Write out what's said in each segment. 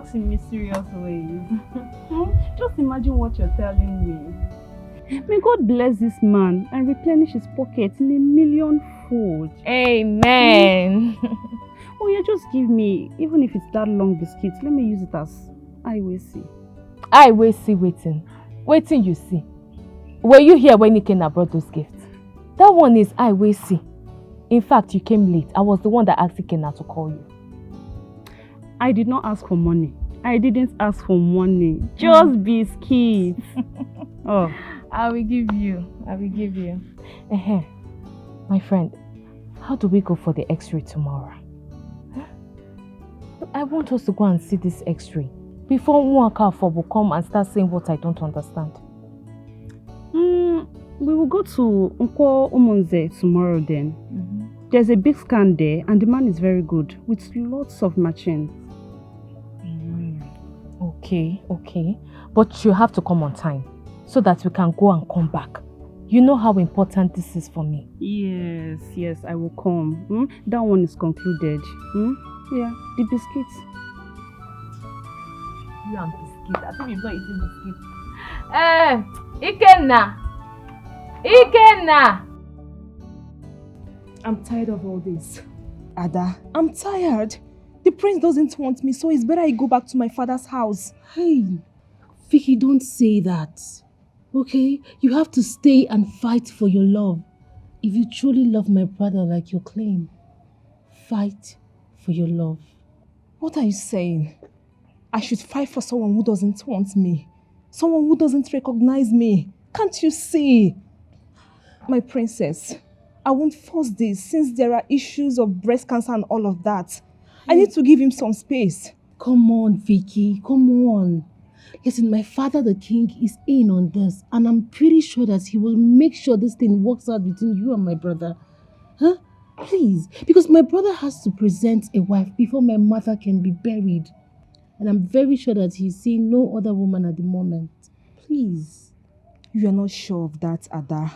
talks in mysterious ways. Just imagine what you're telling me. May God bless this man and replenish his pockets in 1,000,000-fold. Amen. Oh yeah, just give me, even if it's that long biscuit, let me use it as I will see. I will see waiting. Waiting you see. Were you here when Ikenna brought those gifts? That one is I will see. In fact, you came late. I was the one that asked Ikenna to call you. I did not ask for money. I didn't ask for money. Just biscuits. Oh. I will give you. My friend, how do we go for the x-ray tomorrow? I want us to go and see this x-ray before Nwaka will come and start saying what I don't understand. We will go to Nko Umunze tomorrow then. There's a big scan there and the man is very good with lots of machines. Okay. But you have to come on time so that we can go and come back. You know how important this is for me. Yes, I will come. That one is concluded. Yeah, the biscuits. You and biscuits. I think you're not eating biscuits. Ikenna! I'm tired of all this. Ada, I'm tired. The prince doesn't want me, so it's better I go back to my father's house. Hey, Vicky, don't say that. Okay? You have to stay and fight for your love. If you truly love my brother like you claim, fight for your love. What are you saying? I should fight for someone who doesn't want me. Someone who doesn't recognize me. Can't you see? My princess, I won't force this since there are issues of breast cancer and all of that. I need to give him some space. Come on, Vicky, come on. Listen, my father, the king, is in on this, and I'm pretty sure that he will make sure this thing works out between you and my brother. Huh? Please, because my brother has to present a wife before my mother can be buried. And I'm very sure that he's seeing no other woman at the moment. Please. You are not sure of that, Ada.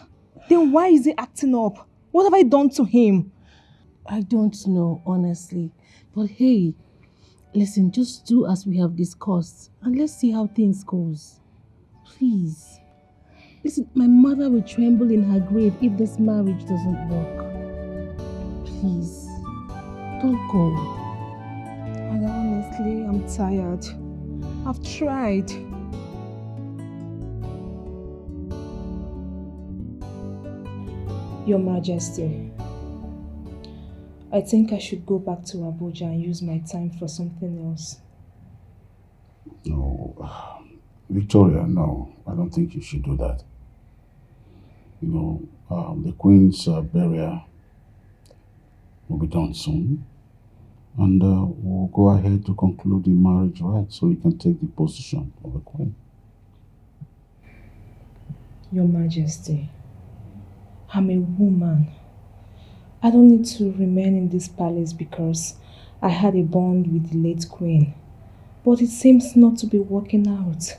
Then why is he acting up? What have I done to him? I don't know, honestly. But hey, listen, just do as we have discussed and let's see how things goes. Please. Listen, my mother will tremble in her grave if this marriage doesn't work. Please, don't go. And honestly, I'm tired. I've tried. Your Majesty, I think I should go back to Abuja and use my time for something else. No, Victoria, no. I don't think you should do that. You know, the Queen's burial will be done soon. And we'll go ahead to conclude the marriage right so you can take the position of the Queen. Your Majesty, I'm a woman. I don't need to remain in this palace because I had a bond with the late Queen. But it seems not to be working out.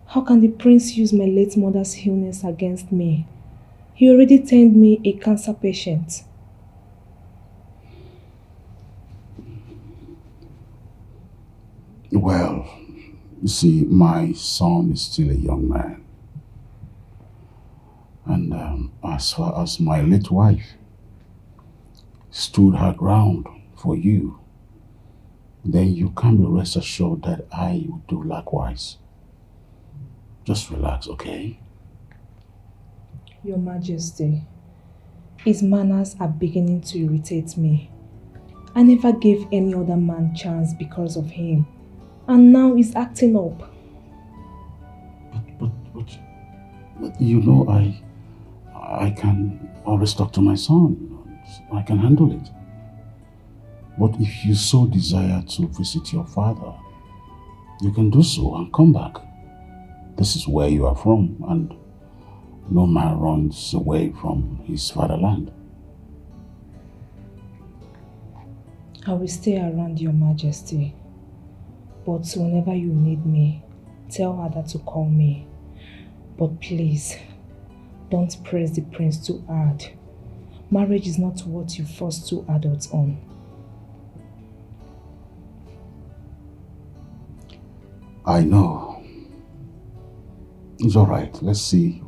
How can the prince use my late mother's illness against me? He already turned me a cancer patient. Well, you see, my son is still a young man. And as far as my late wife stood her ground for you, then you can be rest assured that I will do likewise. Just relax, okay? Your Majesty, his manners are beginning to irritate me. I never gave any other man chance because of him. And now he's acting up. But you know, I can always talk to my son. I can handle it. But if you so desire to visit your father, you can do so and come back. This is where you are from, and no man runs away from his fatherland. I will stay around, Your Majesty. But whenever you need me, tell Ada to call me. But please, don't press the prince too hard. Marriage is not what you force two adults on. I know. It's all right. Let's see,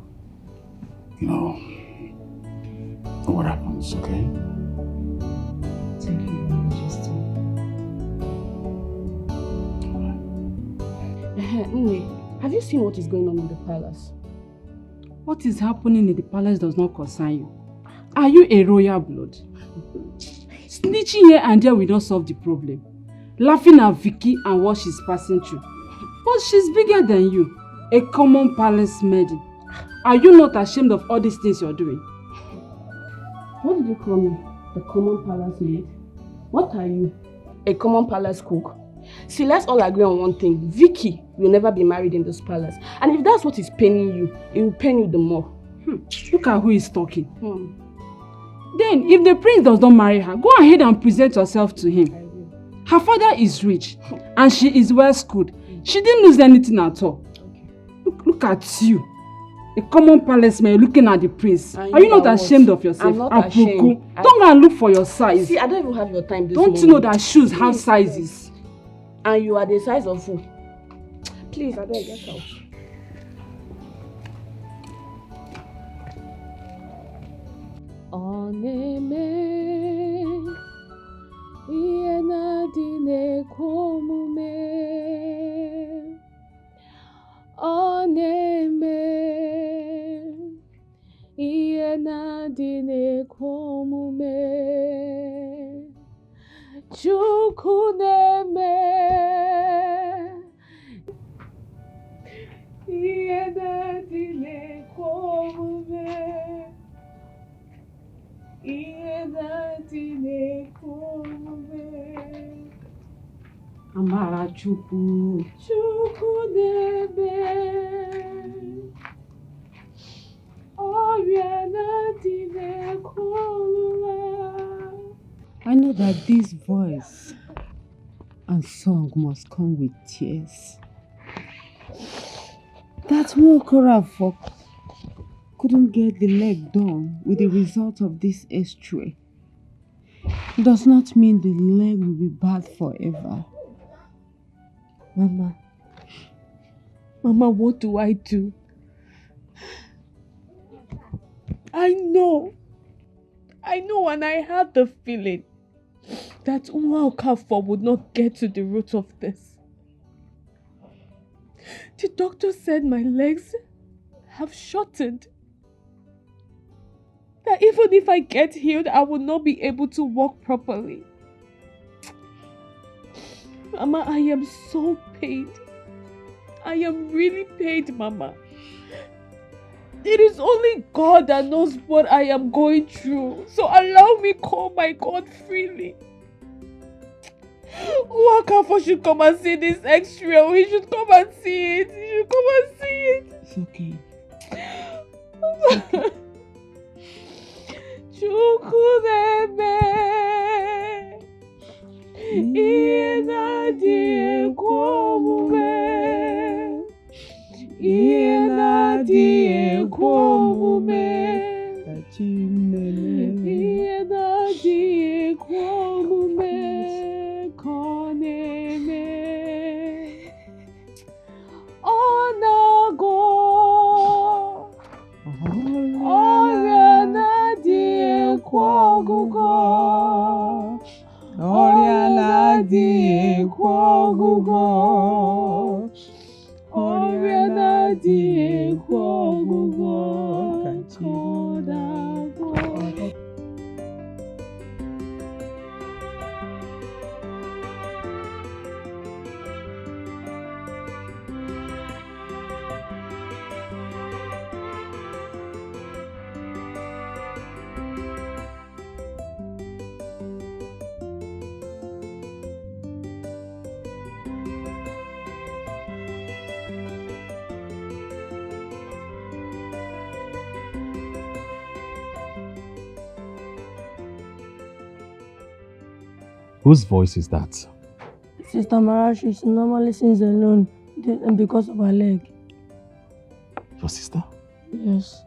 what happens, okay? Thank you, Your Majesty. Nne, have you seen what is going on in the palace? What is happening in the palace does not concern you. Are you a royal blood? Snitching here and there will not solve the problem. Laughing at Vicky and what she's passing through. But she's bigger than you, a common palace maiden. Are you not ashamed of all these things you're doing? What did you call me? The common palace maid? What are you? A common palace cook? See, let's all agree on one thing. Vicky will never be married in this palace. And if that's what is paining you, it will pain you the more. Look at who is talking. Then, if the prince does not marry her, go ahead and present yourself to him. Her father is rich and she is well schooled. She didn't lose anything at all. Look at you. A common palace man looking at the prince. Are you not ashamed of yourself? I'm not ashamed. Don't go and look for your size. See, I don't even have your time this Don't you know that shoes have sizes? And you are the size of who? Please, I don't get out. Oneme ihe na-adị na-ekwe omume. Ọ na-eme ihe na-adị na-ekwe omume. Chukwu na-eme ihe na-adị na-ekwe omume. Ihe na-adị na-ekwe omume. Amara Chukwu. Chukwu na-eme ọrịa na-adị na-ekwe omume. I know that this voice and song must come with tears. That Nwokora folk couldn't get the leg done with the result of this x-ray does not mean the leg will be bad forever. Mama, what do I do? I know and I had the feeling that Uma Okafor would not get to the root of this. The doctor said my legs have shortened. That even if I get healed, I will not be able to walk properly. Mama, I am so pained. I am really pained, Mama. It is only God that knows what I am going through. So allow me call my God freely. Okafor should come and see this x-ray. He should come and see it. He should come and see it. It's okay. Chukwu na-eme ihe na-adị ekwe omume. Ihe na-adị ekwe omume. Ihe na-adị ekwe omume ka ọ na-eme. Ọ na-agwọ ọrịa na-adị ekwe ọgwụgwọ. Ọrịa na-adị ekwe ọgwụgwọ. Ọrịa na-adị ekwe ọgwụgwọ ka ọ na-agwọ. Whose voice is that? Sister Mara, she normally sings alone because of her leg. Your sister? Yes.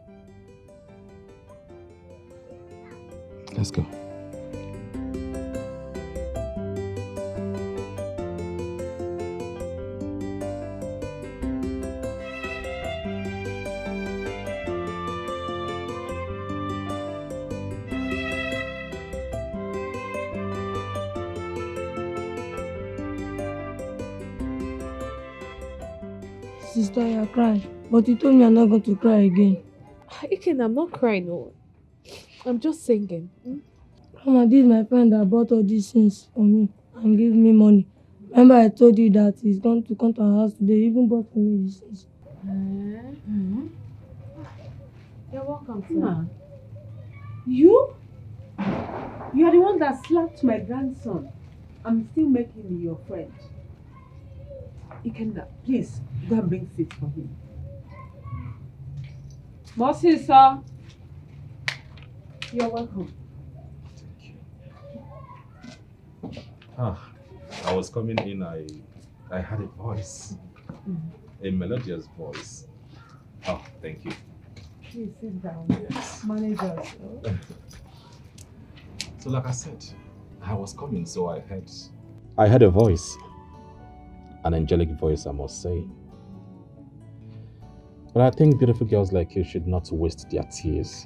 Let's go. sister, you're crying. But you told me I'm not going to cry again. Iken, I'm not crying, no. I'm just singing. Mama, this is my friend that bought all these things for me and gave me money. Remember I told you that he's going to come to our house today. He even bought for me these things. You're welcome, sir. You? You are the one that slapped my grandson. I'm still making me your friend. Ikenna, please, go and bring seat for him. Mercy, sir. You're welcome. I was coming in, I had a voice, a melodious voice. Oh, thank you. Please sit down. Yes. Manager. So like I said, I was coming, so I heard a voice, an angelic voice, I must say. But I think beautiful girls like you should not waste their tears.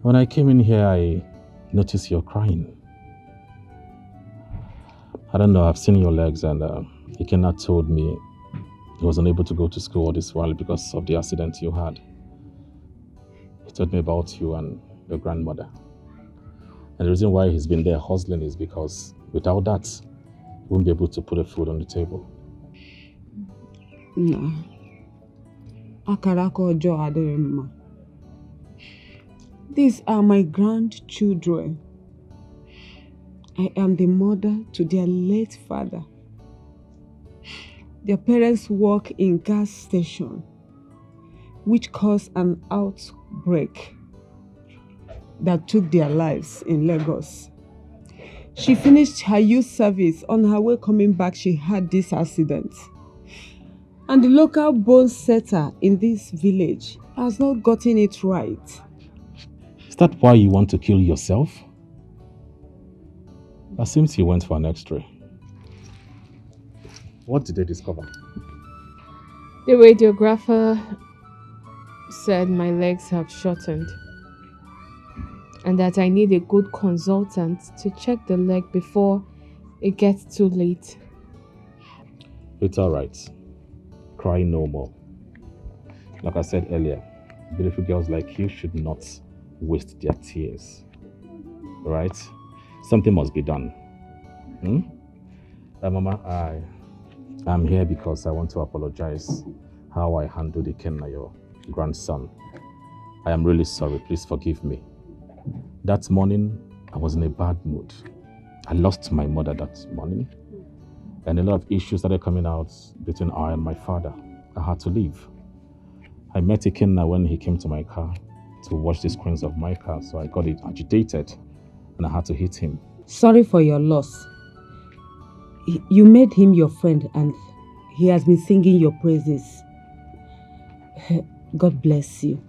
When I came in here, I noticed you're crying. I don't know, I've seen your legs, and Ikenna told me he was unable to go to school all this while because of the accident you had. He told me about you and your grandmother. And the reason why he's been there hustling is because without that, he won't be able to put a food on the table. No. Akarako Ojo Adorema. These are my grandchildren. I am the mother to their late father. Their parents work in gas station, which caused an outbreak that took their lives in Lagos. She finished her youth service. On her way coming back, she had this accident. And the local bone setter in this village has not gotten it right. Is that why you want to kill yourself? It seems you went for an X-ray. What did they discover? The radiographer said my legs have shortened and that I need a good consultant to check the leg before it gets too late. It's alright. Cry no more. Like I said earlier, beautiful girls like you should not waste their tears. Right? Something must be done. Mama, I'm here because I want to apologize how I handled Ikenna, your grandson. I am really sorry. Please forgive me. That morning, I was in a bad mood. I lost my mother that morning. And a lot of issues started coming out between I and my father. I had to leave. I met Ikenna when he came to my car to wash the screens of my car, so I got agitated and I had to hit him. Sorry for your loss. You made him your friend and he has been singing your praises. God bless you.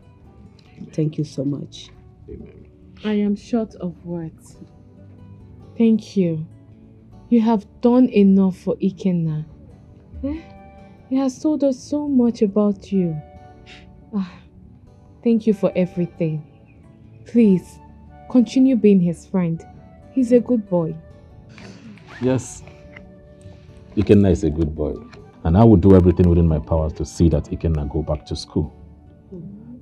Thank you so much. Amen. I am short of words. Thank you. You have done enough for Ikenna. He has told us so much about you. Thank you for everything. Please, continue being his friend. He's a good boy. Yes, Ikenna is a good boy. And I will do everything within my powers to see that Ikenna go back to school.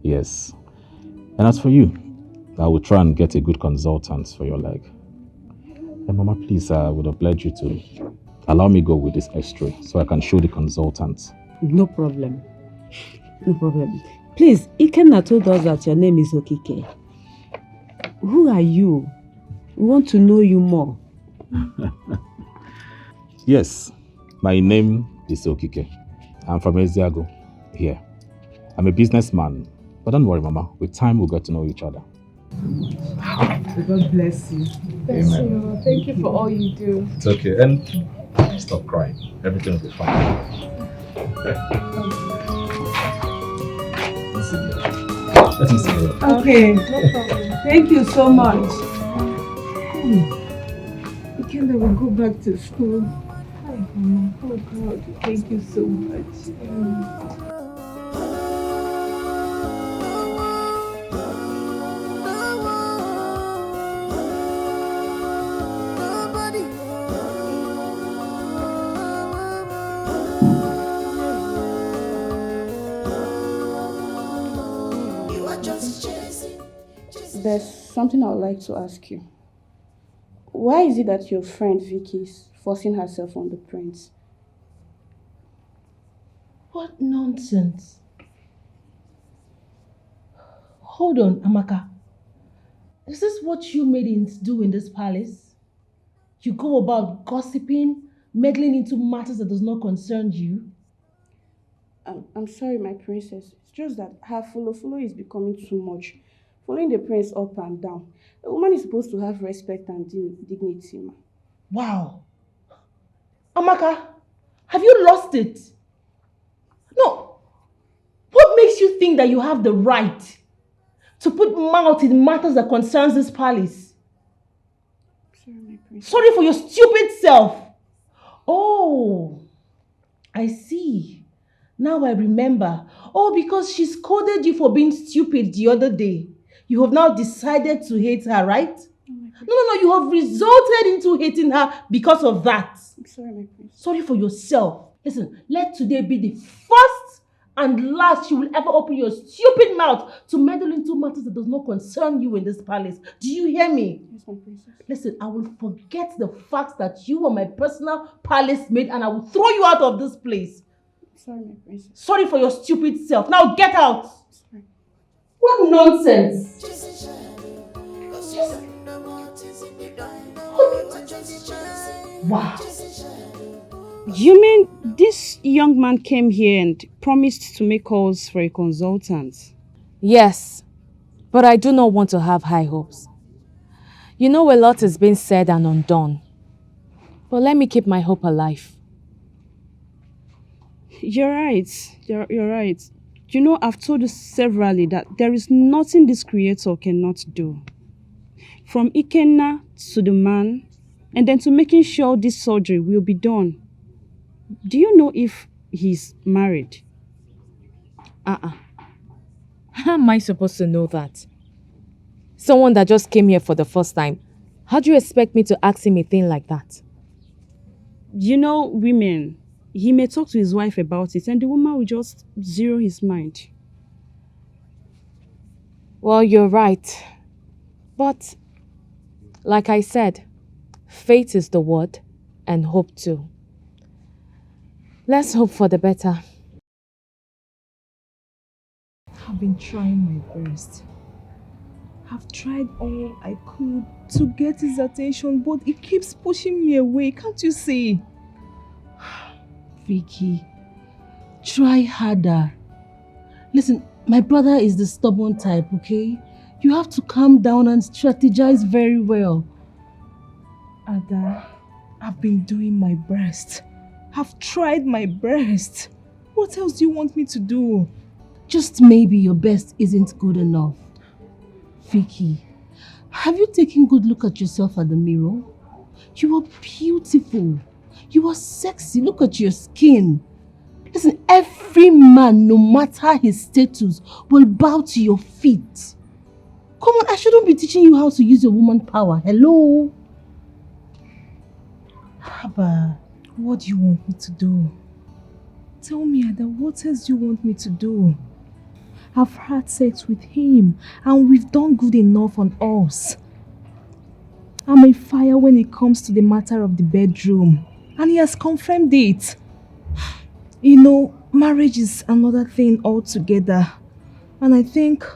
Yes. And as for you, I will try and get a good consultant for your leg. And Mama, please, I would oblige you to allow me go with this X-ray so I can show the consultant. No problem. No problem. Please, Ikenna told us that your name is Okike. Who are you? We want to know you more. Yes, my name is Okike. I'm from Eziago, here. I'm a businessman, but don't worry, Mama. With time, we'll get to know each other. God bless you. Bless you. Thank you for all you do. It's okay, and stop crying. Everything will be fine. Let me see you. Okay. No problem. Thank you so much. Ikenna will go back to school. Oh God, thank you so much. There's something I would like to ask you. Why is it that your friend Vicky is forcing herself on the prince? What nonsense. Hold on, Amaka. Is this what you maidens do in this palace? You go about gossiping, meddling into matters that does not concern you? I'm sorry, my princess. It's just that her follow is becoming too much. Following the prince up and down. A woman is supposed to have respect and dignity, ma. Wow. Amaka, have you lost it? No. What makes you think that you have the right to put mouth in matters that concerns this palace? Sorry, my princess. Sorry for your stupid self. Oh, I see. Now I remember. Oh, because she scolded you for being stupid the other day. You have now decided to hate her, right? No. You have resulted into hating her because of that. I'm sorry, my princess. Sorry for yourself. Listen, let today be the first and last you will ever open your stupid mouth to meddle into matters that does not concern you in this palace. Do you hear me? Yes, my princess. Listen, I will forget the fact that you are my personal palace maid and I will throw you out of this place. Sorry, my princess. Sorry for your stupid self. Now get out. Sorry. What nonsense. Wow. You mean this young man came here and promised to make calls for a consultant? Yes, but I do not want to have high hopes. You know, a lot is being said and undone. But let me keep my hope alive. You're right. You're right. You know, I've told you severally that there is nothing this creator cannot do. From Ikenna to the man, and then to making sure this surgery will be done. Do you know if he's married? How am I supposed to know that? Someone that just came here for the first time. How do you expect me to ask him a thing like that? You know, women, he may talk to his wife about it and the woman will just zero his mind. Well, you're right. But, like I said, faith is the word and hope too. Let's hope for the better. I've been trying my best. I've tried all I could to get his attention, but he keeps pushing me away. Can't you see? Vicky, try harder. Listen, my brother is the stubborn type, okay? You have to calm down and strategize very well. Ada, I've been doing my best. I've tried my best. What else do you want me to do? Just maybe your best isn't good enough. Vicky, have you taken a good look at yourself at the mirror? You are beautiful. You are sexy. Look at your skin. Listen, every man, no matter his status, will bow to your feet. Come on, I shouldn't be teaching you how to use your woman power. Hello? Haba, what do you want me to do? Tell me, Ada, what else do you want me to do? I've had sex with him and we've done good enough on us. I'm a fire when it comes to the matter of the bedroom, and he has confirmed it. You know, marriage is another thing altogether, and I think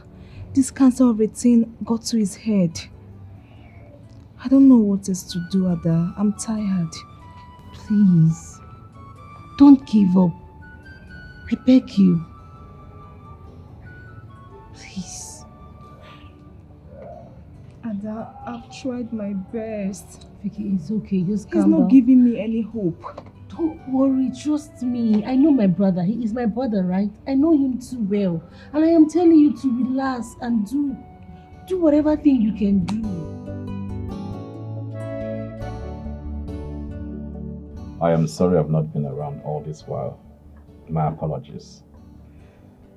this cancer of a thing got to his head. I don't know what else to do, Ada. I'm tired. Please, don't give up. I beg you. Please. Ada, I've tried my best. Vicky, it's okay. Just He's calm down. not giving me any hope. Don't worry, trust me. I know my brother. He is my brother, right? I know him too well. And I am telling you to relax and do whatever thing you can do. I am sorry I've not been around all this while. My apologies.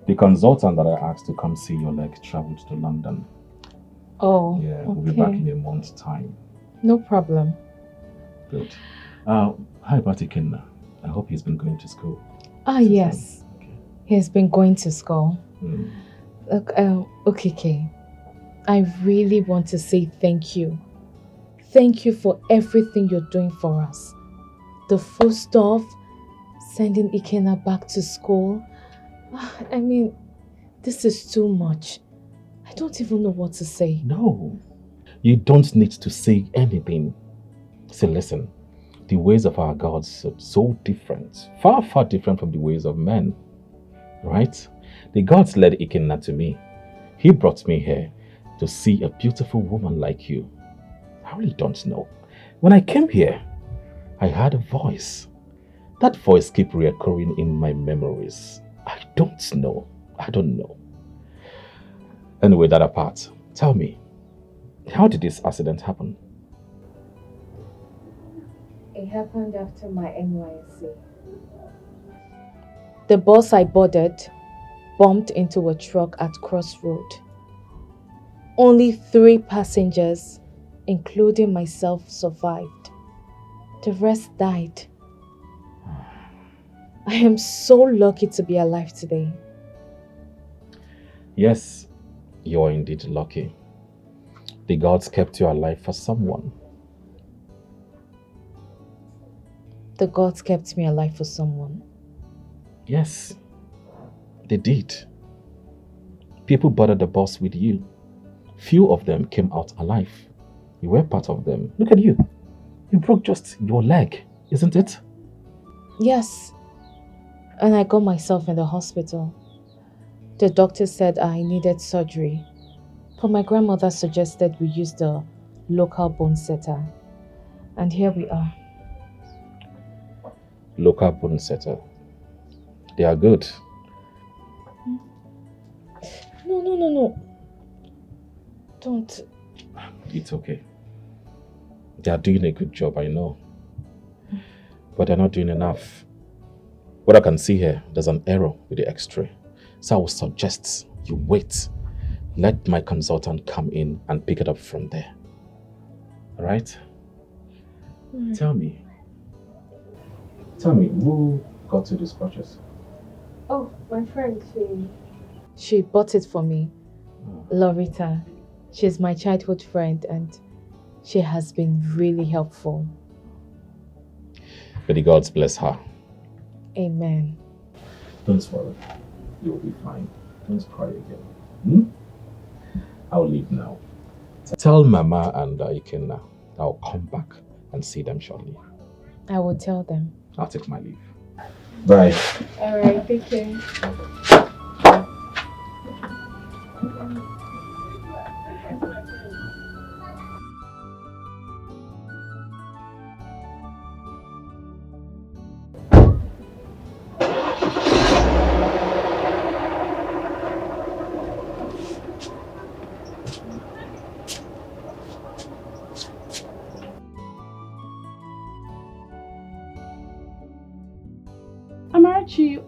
The consultant that I asked to come see your leg traveled to London. Oh, Yeah, okay. we'll be back in a month's time. No problem. Good. How about Ikenna? I hope he's been going to school. Yes. Okay. He's been going to school. Hmm. Look, okay. I really want to say thank you. Thank you for everything you're doing for us. The food stuff, sending Ikenna back to school. I mean, this is too much. I don't even know what to say. No, you don't need to say anything. See, listen, the ways of our gods are so different, far, far different from the ways of men, right? The gods led Ikenna to me. He brought me here to see a beautiful woman like you. I really don't know. When I came here, I heard a voice. That voice keeps reoccurring in my memories. I don't know. Anyway, that apart, tell me, how did this accident happen? It happened after my NYSC. The bus I boarded bumped into a truck at Crossroad. Only 3 passengers, including myself, survived. The rest died. I am so lucky to be alive today. Yes, you are indeed lucky. The gods kept you alive for someone. The gods kept me alive for someone. Yes, they did. People boarded the bus with you. Few of them came out alive. You were part of them. Look at you. You broke just your leg, isn't it? Yes. And I got myself in the hospital. The doctor said I needed surgery, but my grandmother suggested we use the local bone setter. And here we are. Local bone setter. They are good. No. Don't. It's okay. They are doing a good job, I know. But they're not doing enough. What I can see here, there's an error with the x-ray. So I would suggest you wait. Let my consultant come in and pick it up from there. Alright? Tell me, who got you this purchase? Oh, my friend, she bought it for me. Loretta. She's my childhood friend and she has been really helpful. May the gods bless her. Amen. Don't worry. You'll be fine. Don't cry again. I'll leave now. Tell Mama and Ikenna I'll come back and see them shortly. I will tell them. I'll take my leave. Bye. Alright, take care.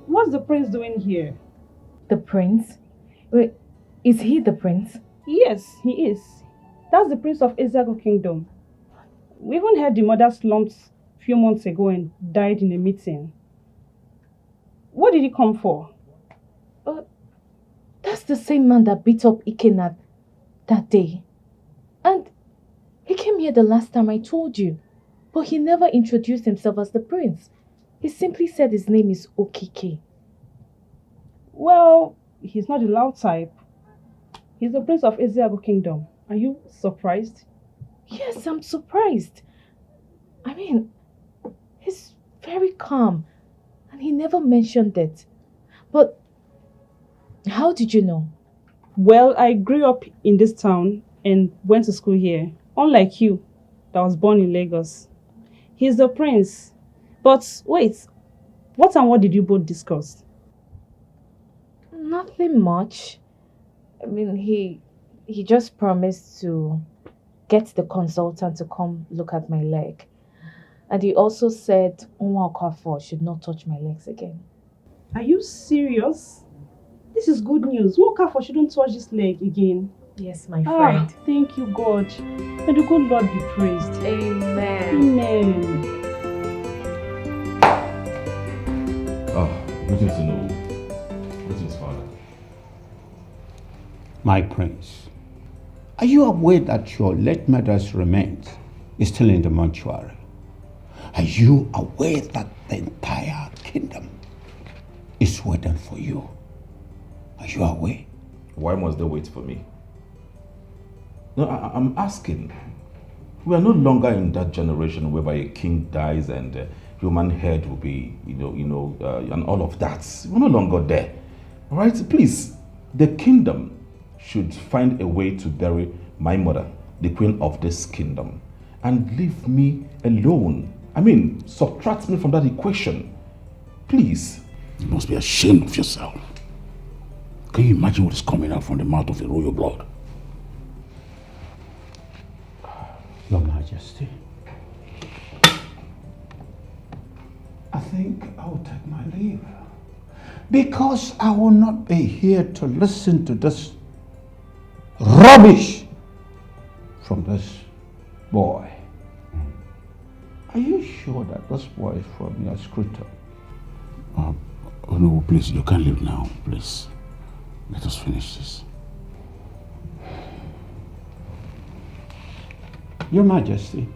What's the prince doing here? The prince? Wait, is he the prince? Yes, he is. That's the prince of Ezeago Kingdom. We even heard the mother slumped a few months ago and died in a meeting. What did he come for? That's the same man that beat up Ikenna that day. And he came here the last time I told you. But he never introduced himself as the prince. He simply said his name is Okike. Well, he's not the loud type. He's the prince of Ezeago Kingdom. Are you surprised? Yes, I'm surprised. I mean, he's very calm. And he never mentioned it. But how did you know? Well, I grew up in this town and went to school here. Unlike you, that was born in Lagos. He's the prince. But wait, what did you both discuss? Nothing much. I mean, he just promised to get the consultant to come look at my leg. And he also said Oma Okafor should not touch my legs again. Are you serious? This is good news. Oma Okafor shouldn't touch this leg again. Yes, my friend. Thank you, God. May the good Lord be praised. Amen. Amen. Greetings to know. Greetings, Father. My prince, Are you aware that your late mother's remains is still in the mortuary? Are you aware that the entire kingdom is waiting for you? Are you aware? Why must they wait for me? No, I'm asking. We are no longer in that generation whereby a king dies and human head will be, and all of that. We're no longer there. All right, please. The kingdom should find a way to bury my mother, the queen of this kingdom, and leave me alone. I mean, subtract me from that equation. Please. You must be ashamed of yourself. Can you imagine what is coming out from the mouth of a royal blood? Your Majesty, I think I will take my leave, because I will not be here to listen to this rubbish from this boy. Are you sure that this boy is from your scripture? Oh no, please, you can't leave now, please. Let us finish this. Your Majesty,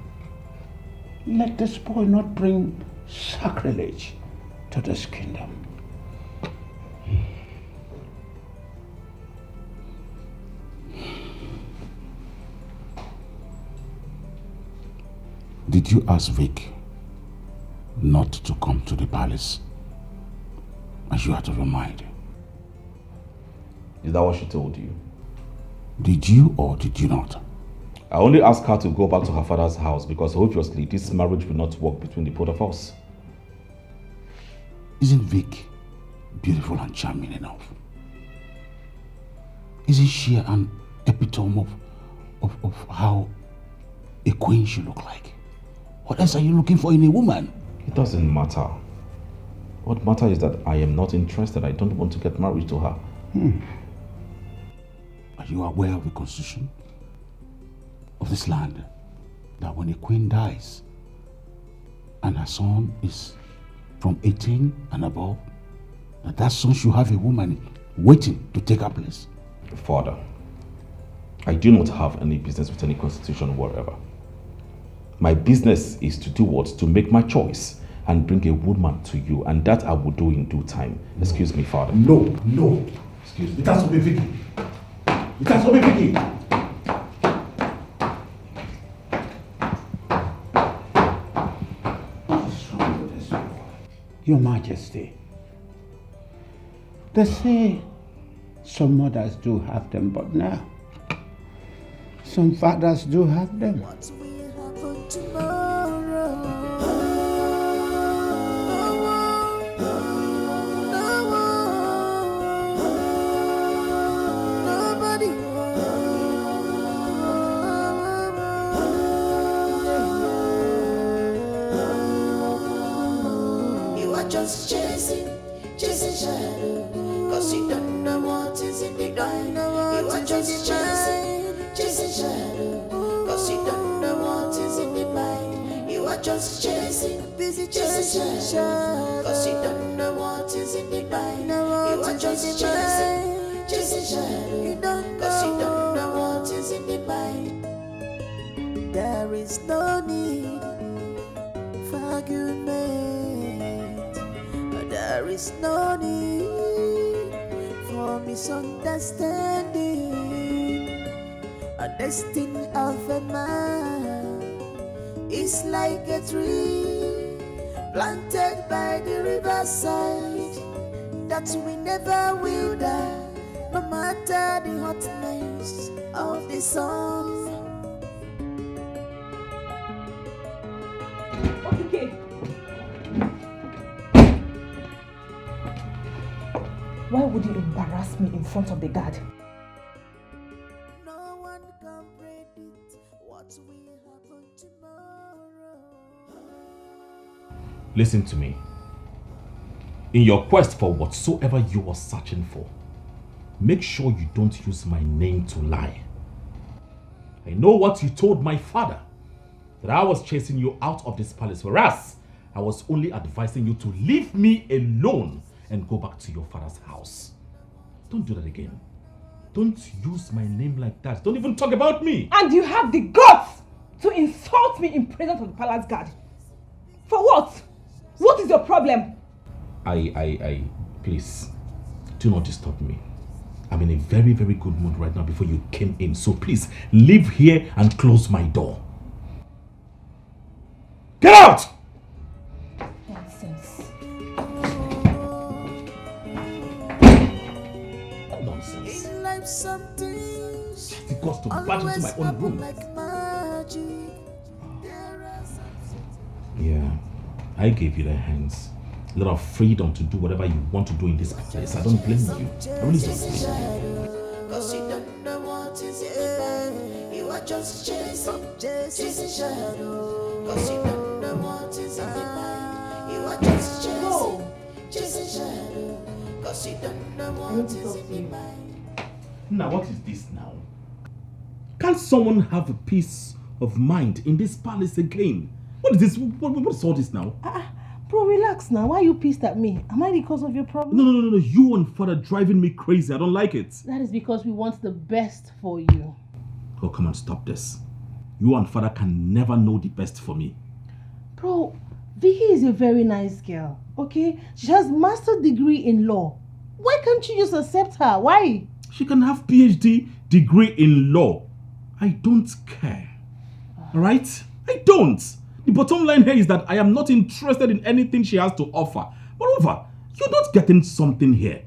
let this boy not bring sacrilege to this kingdom. Did you ask Vic not to come to the palace? Are you out of your mind? Is that what she told you? Did you or did you not? I only asked her to go back to her father's house because obviously this marriage will not work between the both of us. Isn't Vic beautiful and charming enough? Isn't she an epitome of how a queen should look like? What else are you looking for in a woman? It doesn't matter. What matters is that I am not interested. I don't want to get married to her. Are you aware of the constitution of this land? That when a queen dies and her son is from 18 and above, that son should have a woman waiting to take her place? Father, I do not have any business with any constitution whatever. My business is to do what? To make my choice and bring a woman to you, and that I will do in due time. Excuse me, Father. No. Excuse me. It has to be Vicky. It has to be Vicky. What's wrong with this boy? Your Majesty, they say some mothers do have them, but now some fathers do have them. What will happen tomorrow? Just chasing shadow, cause you don't know what is in the dark. You are just chasing shadow, cause you don't know what is in the mind. You are just chasing shadow, cause you don't know what is in the mind. You are just chasing shadow, cause you don't know what is in the mind. There is no need for argument. There is no need for misunderstanding. A destiny of a man is like a tree planted by the riverside that we never will die, no matter the hotness of the sun. Why would you embarrass me in front of the guard? No one can predict what will happen tomorrow. Listen to me. In your quest for whatsoever you are searching for, make sure you don't use my name to lie. I know what you told my father, that I was chasing you out of this palace, whereas I was only advising you to leave me alone and go back to your father's house. Don't do that again. Don't use my name like that. Don't even talk about me. And you have the guts to insult me in presence of the palace guard. For what? What is your problem? Please, do not disturb me. I'm in a very, very good mood right now before you came in. So please, leave here and close my door. Get out! Nonsense. Nonsense. In life, some things It goes to barge into my own room. like magic. Yeah, I gave you the hands. A lot of freedom to do whatever you want to do in this place. I don't blame you. I really don't blame you. Cause you don't know what is it. You are just chasing shadow. Cause you don't know what is it. You are just chasing shadow. Cause you don't know what is in my mind. Now, what is this now? Can't someone have a peace of mind in this palace again? What is this? What is all this now? Bro, relax now. Why are you pissed at me? Am I the cause of your problem? No. You and father driving me crazy. I don't like it. That is because we want the best for you. Oh, come on, stop this. You and father can never know the best for me. Bro, Vicky is a very nice girl, okay? She has master's degree in law. Why can't you just accept her? Why? She can have PhD degree in law. I don't care. Alright? I don't. The bottom line here is that I am not interested in anything she has to offer. Moreover, you're not getting something here.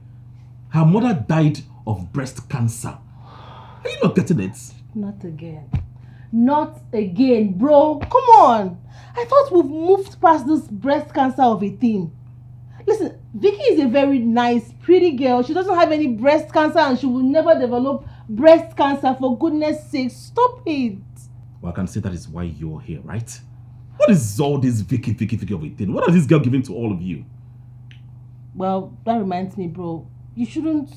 Her mother died of breast cancer. Are you not getting it? Not again. Not again, bro. Come on. I thought we've moved past this breast cancer of a thing. Listen, Vicky is a very nice, pretty girl. She doesn't have any breast cancer and she will never develop breast cancer, for goodness sake. Stop it. Well, I can say that is why you're here, right? What is all this Vicky of a thing? What is this girl giving to all of you? Well, that reminds me, bro. You shouldn't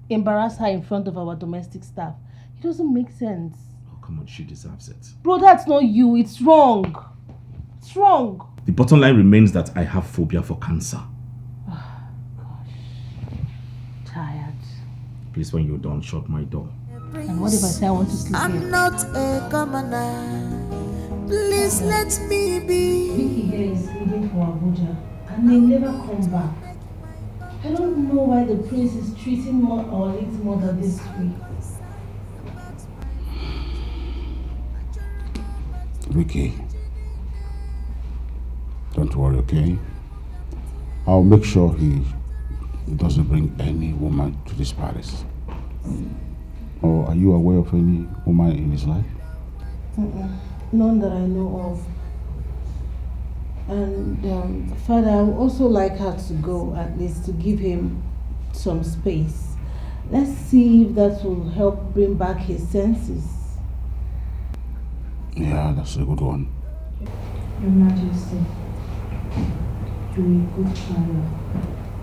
embarrass her in front of our domestic staff. It doesn't make sense. Oh, come on, she deserves it. Bro, that's not you. It's wrong. It's wrong. The bottom line remains that I have phobia for cancer. Tired. Please, when you're done, shut my door. And what if I say I want to sleep I'm here? not a commoner. Please let me be. Vicky here is leaving for Abuja and they never come back. I don't know why the prince is treating our late mother this way. Vicky, don't worry, okay? I'll make sure he doesn't bring any woman to this palace. Or are you aware of any woman in his life? None that I know of. And Father, I would also like her to go, at least to give him some space. Let's see if that will help bring back his senses. Yeah, that's a good one. Your Majesty, you're a good father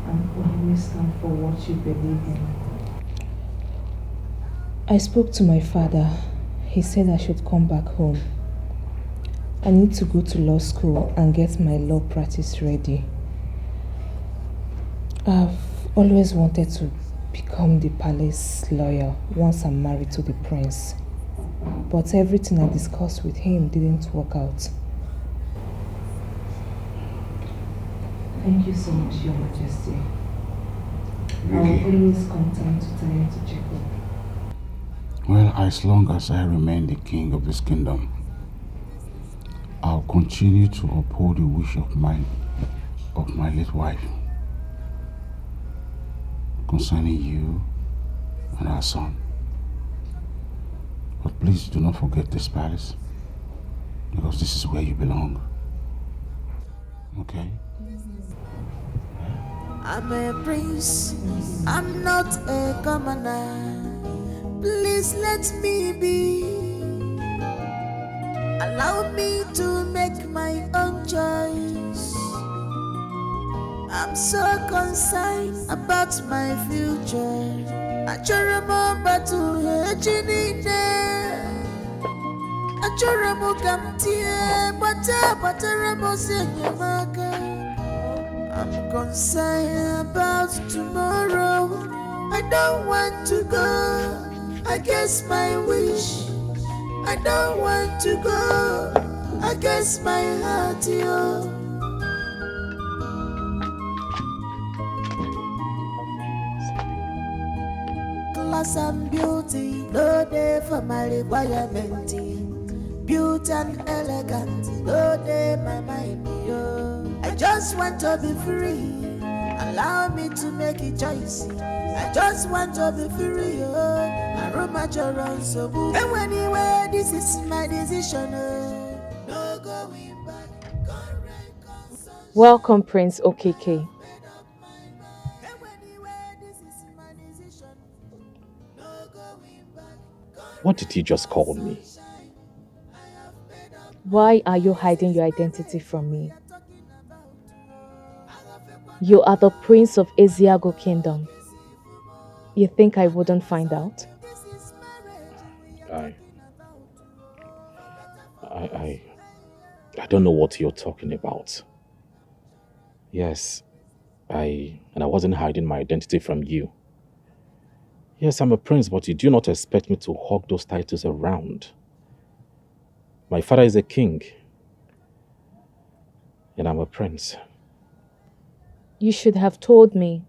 and always stand for what you believe in. I spoke to my father. He said I should come back home. I need to go to law school and get my law practice ready. I've always wanted to become the palace lawyer once I'm married to the prince. But everything I discussed with him didn't work out. Thank you so much, Your Majesty. I will always come time to time to check up. Well, as long as I remain the king of this kingdom, I'll continue to uphold the wish of my late wife concerning you and our son. But please do not forget this palace, because this is where you belong. Okay? I'm a prince, I'm not a commoner. Please let me be. Allow me to make my own choice. I'm so concerned about my future. Achoramo batu hejinine. Achoramo kamtie bataramo senyamaka. I'm concerned about tomorrow. I don't want to go. against my wish. I don't want to go against my heart, yo. Class and beauty, no day for my requirement. Beauty and elegance, no day my mind, yo. I just want to be free. Allow me to make a choice. I just want to be free, yo. I roam my around so good. And anyway, this is my decision. No going back. Welcome, Prince OKK. What did you just call me? Why are you hiding your identity from me? You are the Prince of Eziago Kingdom. You think I wouldn't find out? I don't know what you're talking about. Yes, I wasn't hiding my identity from you. Yes, I'm a prince, but you do not expect me to hawk those titles around. My father is a king, and I'm a prince. You should have told me,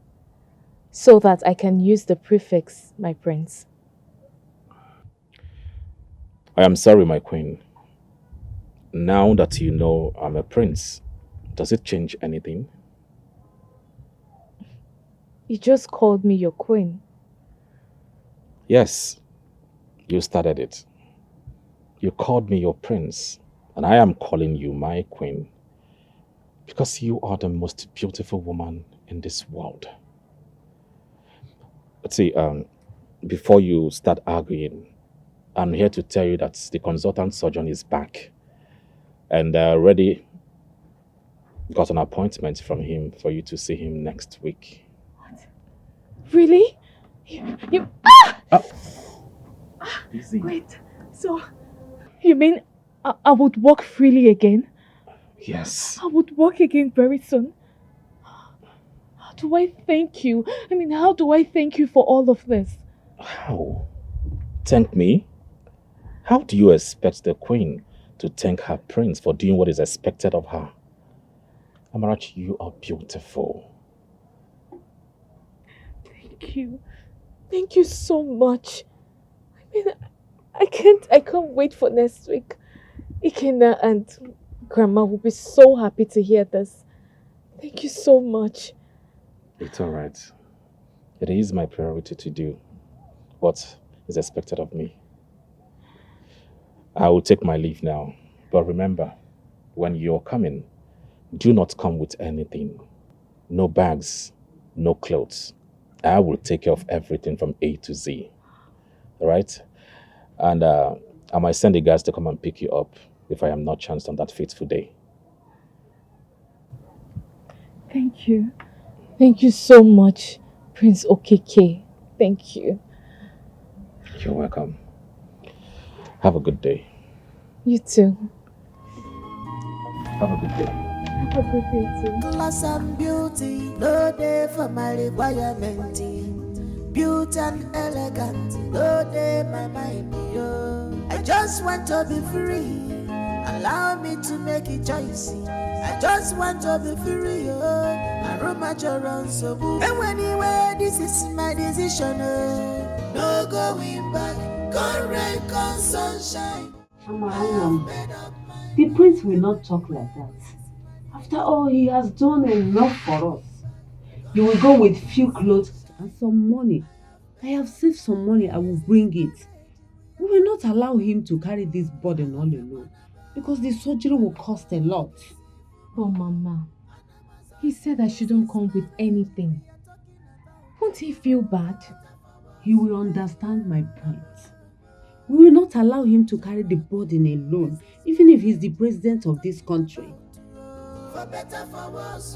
so that I can use the prefix, my prince. I am sorry, my queen. Now that you know I'm a prince, does it change anything? You just called me your queen. Yes, you started it. You called me your prince, and I am calling you my queen, because you are the most beautiful woman in this world. Let's see, before you start arguing, I'm here to tell you that the consultant surgeon is back, and I already got an appointment from him for you to see him next week. What? Really? You Easy. Wait, so you mean I would walk freely again? Yes. I would walk again very soon. How do I thank you? I mean, how do I thank you for all of this? How? Thank me? How do you expect the queen to thank her prince for doing what is expected of her? Amarachi, you are beautiful. Thank you. Thank you so much. I mean, I can't wait for next week. Ikenna and Grandma will be so happy to hear this. Thank you so much. It's all right. It is my priority to do what is expected of me. I will take my leave now. But remember, when you're coming, do not come with anything. No bags, no clothes. I will take care of everything from A to Z. All right? And I might send the guys to come and pick you up if I am not chanced on that fateful day. Thank you. Thank you so much, Prince OKK. Thank you. You're welcome. Have a good day. You too. Have a good day. Have a good day too. Class and beauty, no day for my requirement. Beauty and elegance, no day my mind, yo. I just want to be free. Allow me to make a choice. I just want to be free, yo. I roam my around so good. And anyway, this is my decision. No going back. Come rain, come sunshine. The prince will not talk like that. After all, he has done enough for us. You will go with few clothes and some money. I have saved some money, I will bring it. We will not allow him to carry this burden all alone, because the surgery will cost a lot. Oh, Mama, he said I shouldn't come with anything. Won't he feel bad? He will understand my point. We will not allow him to carry the burden alone, even if he's the president of this country. For better, for worse,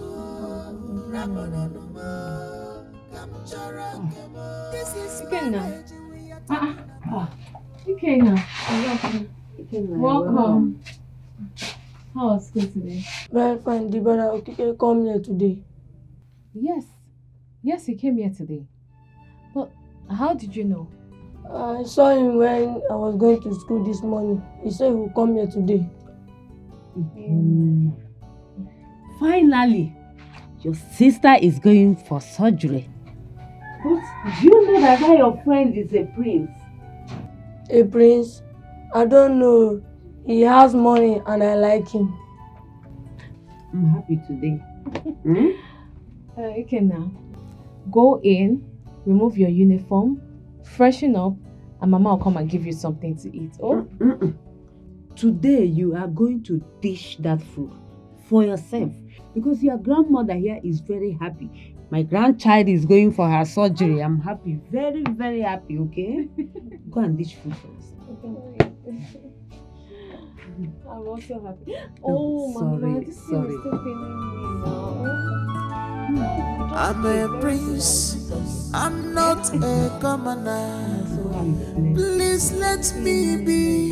this is Ikenna. Ikenna. Welcome. How was school today? Very fine. The brother OKK come here today. Yes, he came here today. But how did you know? I saw him when I was going to school this morning. He said he will come here today. Finally, your sister is going for surgery. But do you know that your friend is a prince? A prince? I don't know. He has money and I like him. I'm happy today. Okay now. Go in, remove your uniform, freshen up, and Mama will come and give you something to eat. Oh? Today you are going to dish that food for yourself because your grandmother here is very happy. My grandchild is going for her surgery. I'm happy, very, very happy, okay? Go and dish food for yourself. I'm also happy. Mama, this is still feeling me now. I'm a prince, I'm not a commoner. Please let me be.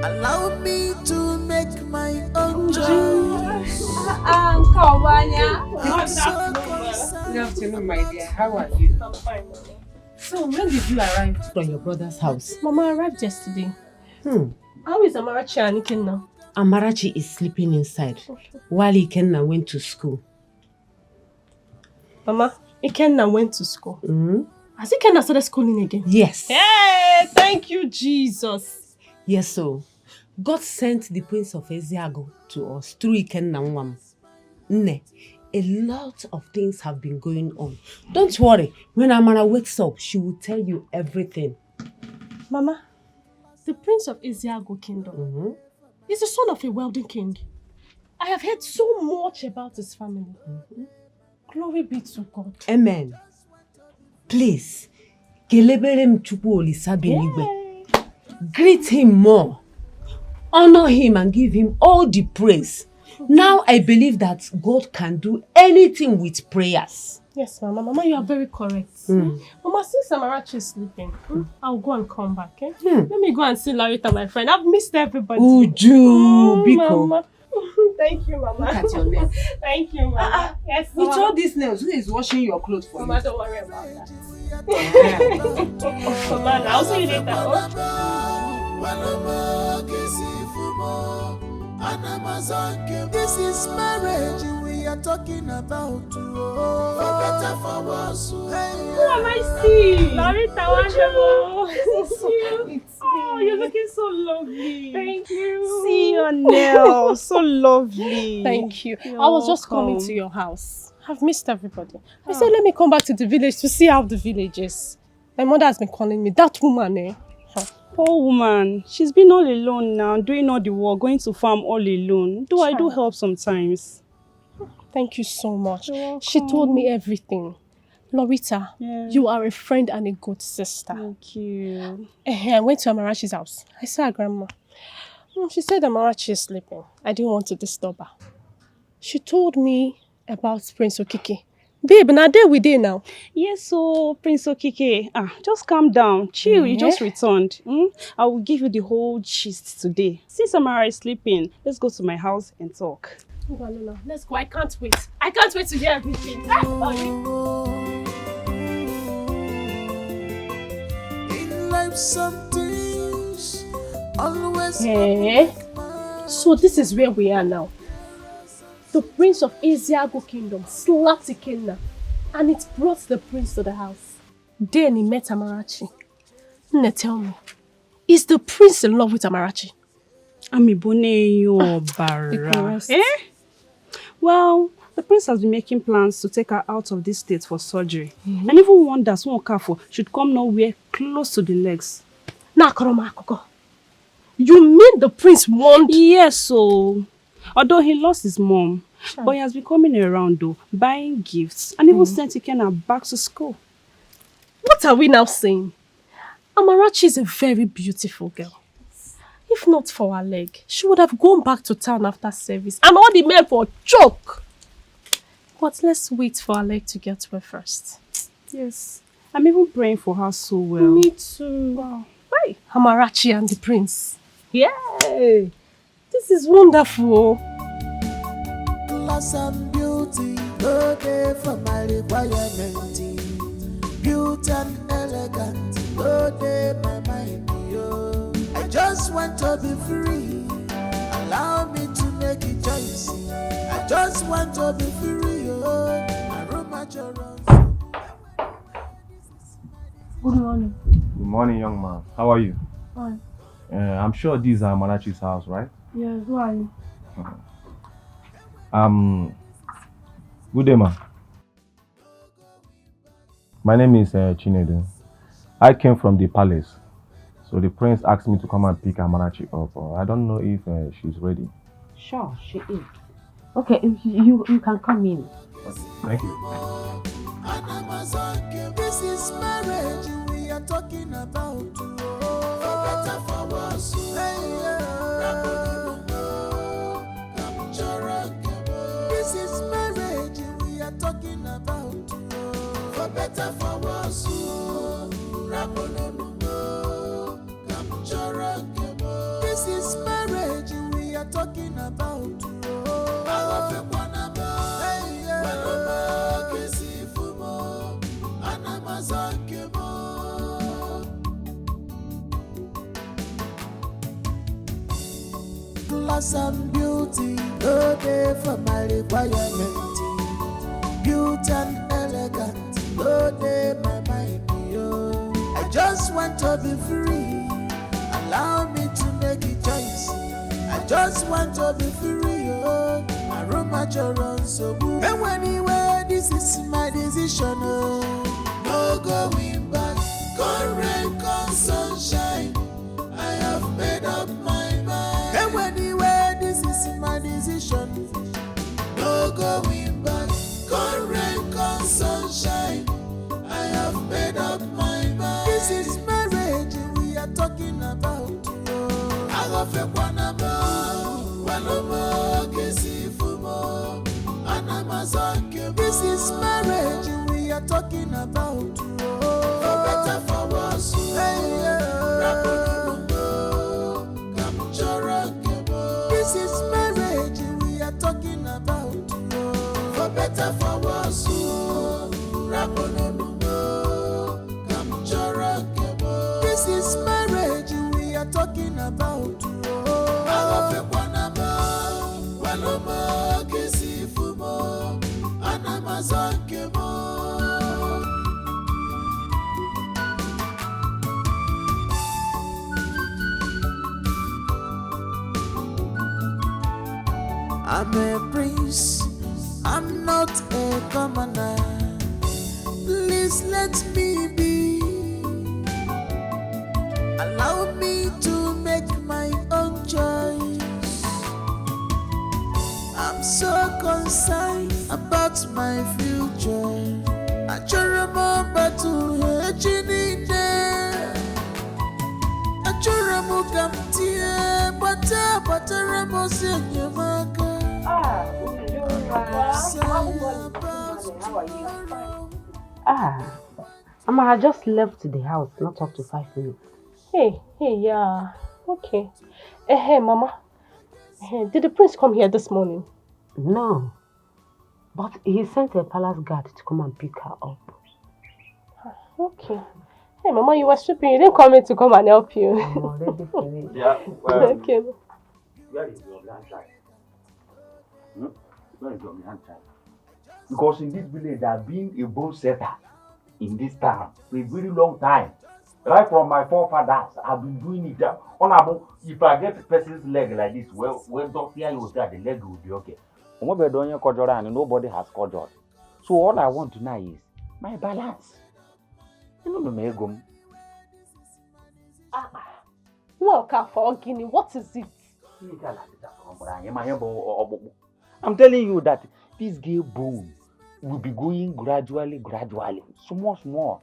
Allow me to make my own choice. Good afternoon, my dear. How are you? I'm fine. So, when did you arrive from your brother's house? Mama arrived yesterday. How is Amarachi and Ikenna? Amarachi is sleeping inside while Ikenna went to school. Mama, Ikenna went to school. Has Ikenna started schooling again? Yes. Hey, thank you, Jesus. Yes, so God sent the Prince of Eziago to us through Ikenna Nwam. Nne, a lot of things have been going on. Don't worry, when Amara wakes up, she will tell you everything. Mama, the Prince of Eziago Kingdom is the son of a wealthy king. I have heard so much about his family. Glory be to God. Amen. Please, Keleberem Chukwu Olisa Benigwe. Greet him more. Honor him and give him all the praise. Now I believe that God can do anything with prayers. Yes, Mama. Mama, you are very correct. Mama, since Amarachi is sleeping, I'll go and come back. Let me go and see Larita, my friend. I've missed everybody. Uju, Biko. Mama. Thank you, Mama. Look at your nails. Thank you, Mama. Yes, With Mama. all these nails, who is washing your clothes for Mama, you? don't worry about that. Mama, I'll see you later. This is marriage we are talking about. For better, for worse. Who am I seeing? Larita, wonderful. It's you. Oh, you're looking so lovely. Thank you. See your nails, so lovely. Thank you. You're I was just welcome. coming to your house. I've missed everybody. I said, let me come back to the village to see how the village is. My mother has been calling me. That woman, eh? Poor woman. She's been all alone now, doing all the work, going to farm all alone. Though I do help sometimes. Thank you so much. You're welcome. She told me everything. Lorita, you are a friend and a good sister. Thank you. I went to Amarachi's house. I saw her grandma. She said Amarachi is sleeping. I didn't want to disturb her. She told me about Prince Okike. Babe, now there we dey now. Yes, so Prince Okike, just calm down. Chill, you just returned. I will give you the whole gist today. Since Amara is sleeping, let's go to my house and talk. Let's go. I can't wait. I can't wait to hear everything. In life, some things always. Hey. So this is where we are now. The Prince of Eziago Kingdom slapped Ikenna, and it brought the prince to the house. Then he met Amarachi. Nne, tell me, is the prince in love with Amarachi? Well, the prince has been making plans to take her out of this state for surgery. And even wonders one careful should come nowhere close to the legs. You mean the prince warned? Yes, so although he lost his mom, but he has been coming around though, buying gifts, and even sent Ikenna back to school. What are we now saying? Amarachi is a very beautiful girl. If not for her leg, she would have gone back to town after service and all the men for choke. But let's wait for her leg to get well first. Yes, I'm even praying for her so well. Me too. Wow. Hey, Amarachi and the prince. Yay! This is wonderful. Class and beauty, okay for my requirement. cute and elegant, no day my mind, yo. I just want to be free, allow me to make a choice. I just want to be free, yo. I roam at your own. Good morning. Good morning, young man. How are you? Fine. I'm sure this is Manachi's house, right? Yes, who are you? Good day, man. My name is Chinedu. I came from the palace. So the prince asked me to come and pick Amanachi up. I don't know if she's ready. Sure, she is. Okay, you can come in. Okay, thank you. This is marriage we are talking about. For better, for worse. This is marriage we are talking about. For better, for worse. This is marriage we are talking about. Class and beauty, no day for my requirement. Beauty and elegant, no day my mind, yo. I just want to be free, allow me to make a choice. I just want to be free, yo. I roam at your own, so good. And anyway, this is my decision, oh. No going back, come rain, come sunshine. I have made up my mind. And anyway, this is my decision. No going back, come rain, come sunshine. I have made up my mind. This is marriage we are talking about. I love you, this is marriage we are talking about. For better, for worse. This is marriage we are talking about. For better, for worse. This is marriage we are talking about. I'm a prince, I'm not a commoner. Please let me be. Allow me to make my own choice. I'm so concerned about my future. I just remember to hate you. I just remember to but I remember your mark. Mama, I just left the house, not up to 5 minutes. Hey, yeah, okay. Hey, Mama. Did the prince come here this morning? No, but he sent a palace guard to come and pick her up. Okay. Hey, Mama, you were sleeping. You didn't come in to come and help you. I'm already finished. Yeah, okay. Where is your grandchild? Where is your grandchild? Because in this village, there has been a bone setter in this town for a very long time. Right from my forefathers, I've been doing it. If I get a person's leg like this, when doctor you say the leg will be okay. Nobody has conjured. So all I want to know is my balance. You know the megum. Look, Guinea, what is it? I'm telling you that this gay bone will be going gradually, small.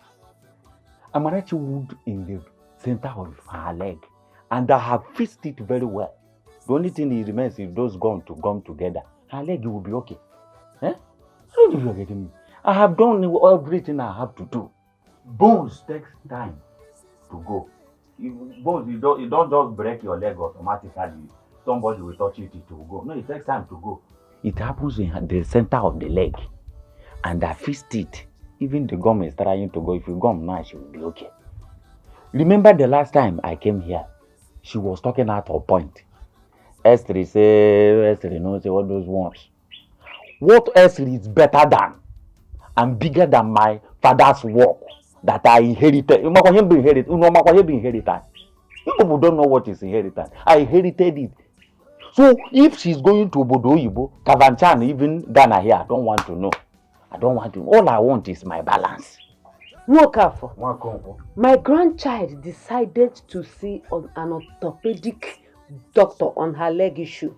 Amarachi wound in the center of her leg, and I have fixed it very well. The only thing that remains is those gum to gum together. Her leg will be okay. I don't know if you're getting me. I have done everything I have to do. Bones takes time to go. Bones, you don't just break your leg automatically. Somebody will touch it will go. No, it takes time to go. It happens in the center of the leg, and I fixed it Even the gum is trying to go. If you gum now, she will be okay. Remember the last time I came here, she was talking out of point. Esther say, Esther knows all those ones. What Esther is better than and bigger than my father's work that I inherited. You people don't know what is inheritance. I inherited it. So if she's going to Obodo Oyibo, Kavanchan, even Ghana here, I don't want to know. I don't want to. All I want is my balance. My grandchild decided to see an orthopedic doctor on her leg issue.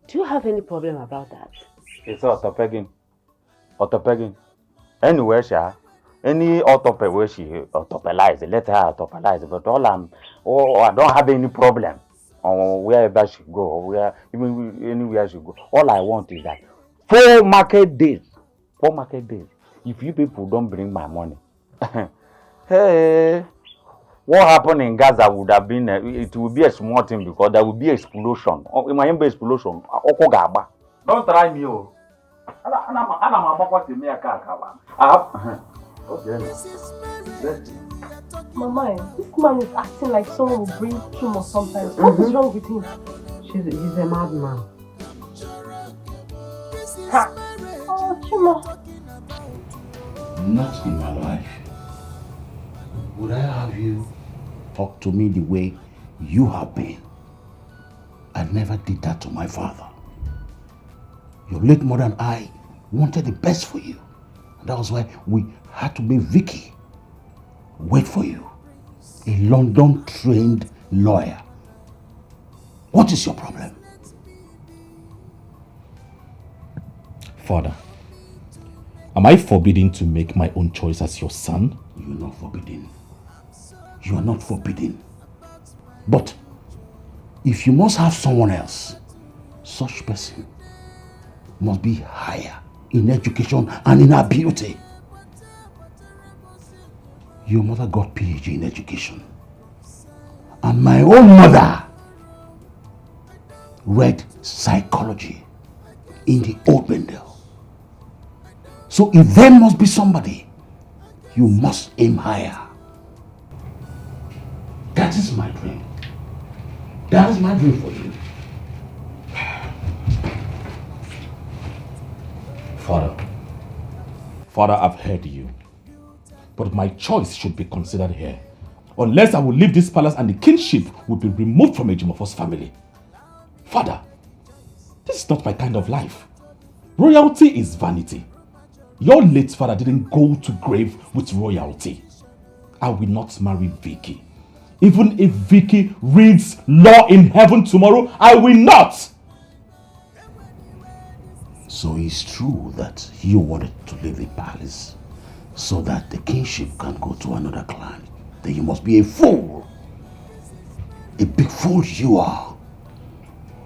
Do you have any problem about that? It's orthopedic. Orthopedic. Anywhere, any orthoped where she orthopedize, let her orthopedize. But I don't have any problem on wherever she go, or even anywhere she go. All I want is that 4 market days. 4 market days. If you people don't bring my money, hey, what happened in Gaza would have been, it will be a small thing because there will be explosion. In my explosion, don't try me. Mama, this man is acting like someone will bring tumor sometimes. What is wrong with him? He's a madman. Ha! Oh, Chima. Not in my life would I have you talk to me the way you have been. I never did that to my father. Your late mother and I wanted the best for you. And that was why we had to make Vicky wait for you. A London-trained lawyer. What is your problem? Father, am I forbidden to make my own choice as your son? You're not forbidden. You are not forbidden. But if you must have someone else, such person must be higher in education and in her beauty. Your mother got PhD in education. And my own mother read psychology in the old Bendel. So if there must be somebody, you must aim higher. That is my dream. That is my dream for you. Father, I've heard you. But my choice should be considered here. Unless I will leave this palace and the kingship will be removed from Ejimofo's family. Father, this is not my kind of life. Royalty is vanity. Your late father didn't go to grave with royalty. I will not marry Vicky. Even if Vicky reads law in heaven tomorrow, I will not! So it's true that you wanted to leave the palace so that the kingship can go to another clan. Then you must be a fool. A big fool you are.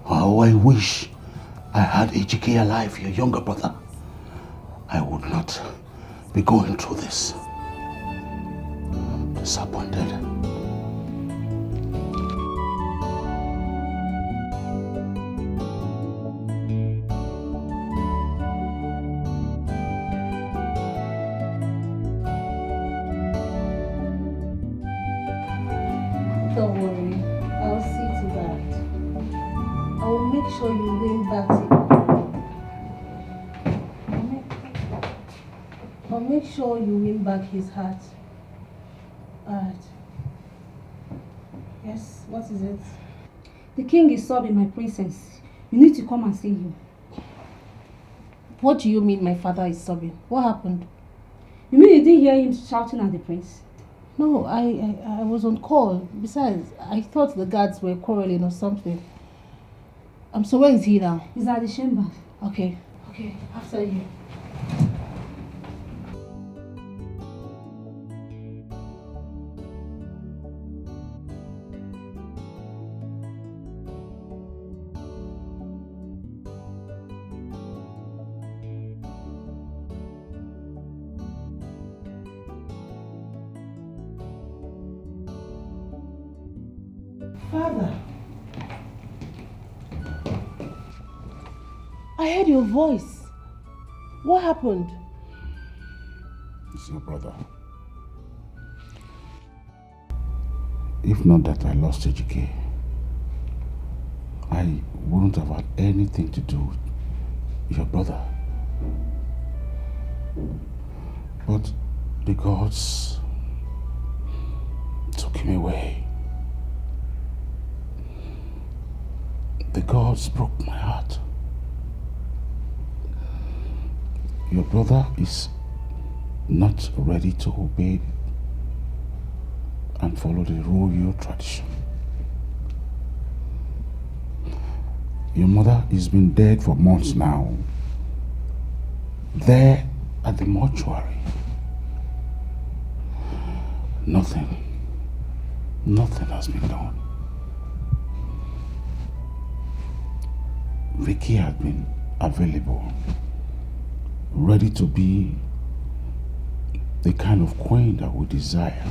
Oh, I wish I had HK alive, your younger brother. I would not be going through this. I'm disappointed. Don't worry, I'll see to that. I will make sure you win back I'll make sure you win back his heart. Alright. Yes, what is it? The king is sobbing, my princess. You need to come and see him. What do you mean my father is sobbing? What happened? You mean you didn't hear him shouting at the prince? No, I was on call. Besides, I thought the guards were quarreling or something. So where is he now? He's at the chamber. Okay, after you. Father, I heard your voice. What happened? is your brother. If not that I lost Dikeh, I wouldn't have had anything to do with your brother. But the gods took him away. The gods broke my heart. Your brother is not ready to obey and follow the royal tradition. Your mother has been dead for months now. There at the mortuary. Nothing has been done. Vicky had been available, ready to be the kind of queen that we desire.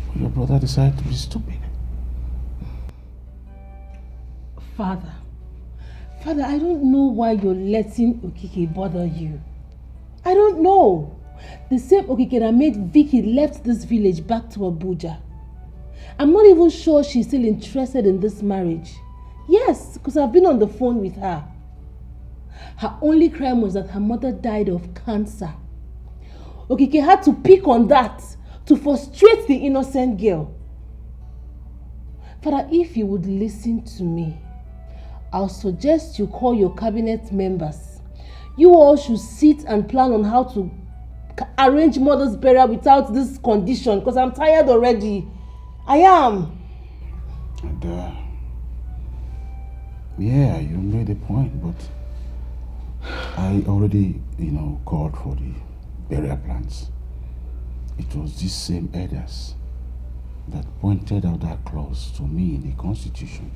But your brother decided to be stupid. Father, I don't know why you're letting Okike bother you. I don't know. The same Okike that made Vicky left this village back to Abuja. I'm not even sure she's still interested in this marriage. Yes, because I've been on the phone with her. Her only crime was that her mother died of cancer. Okike had to pick on that to frustrate the innocent girl. Father, if you would listen to me, I'll suggest you call your cabinet members. You all should sit and plan on how to arrange mother's burial without this condition, because I'm tired already. I am. And yeah, you made a point, but I already, called for the burial plans. It was these same elders that pointed out that clause to me in the Constitution.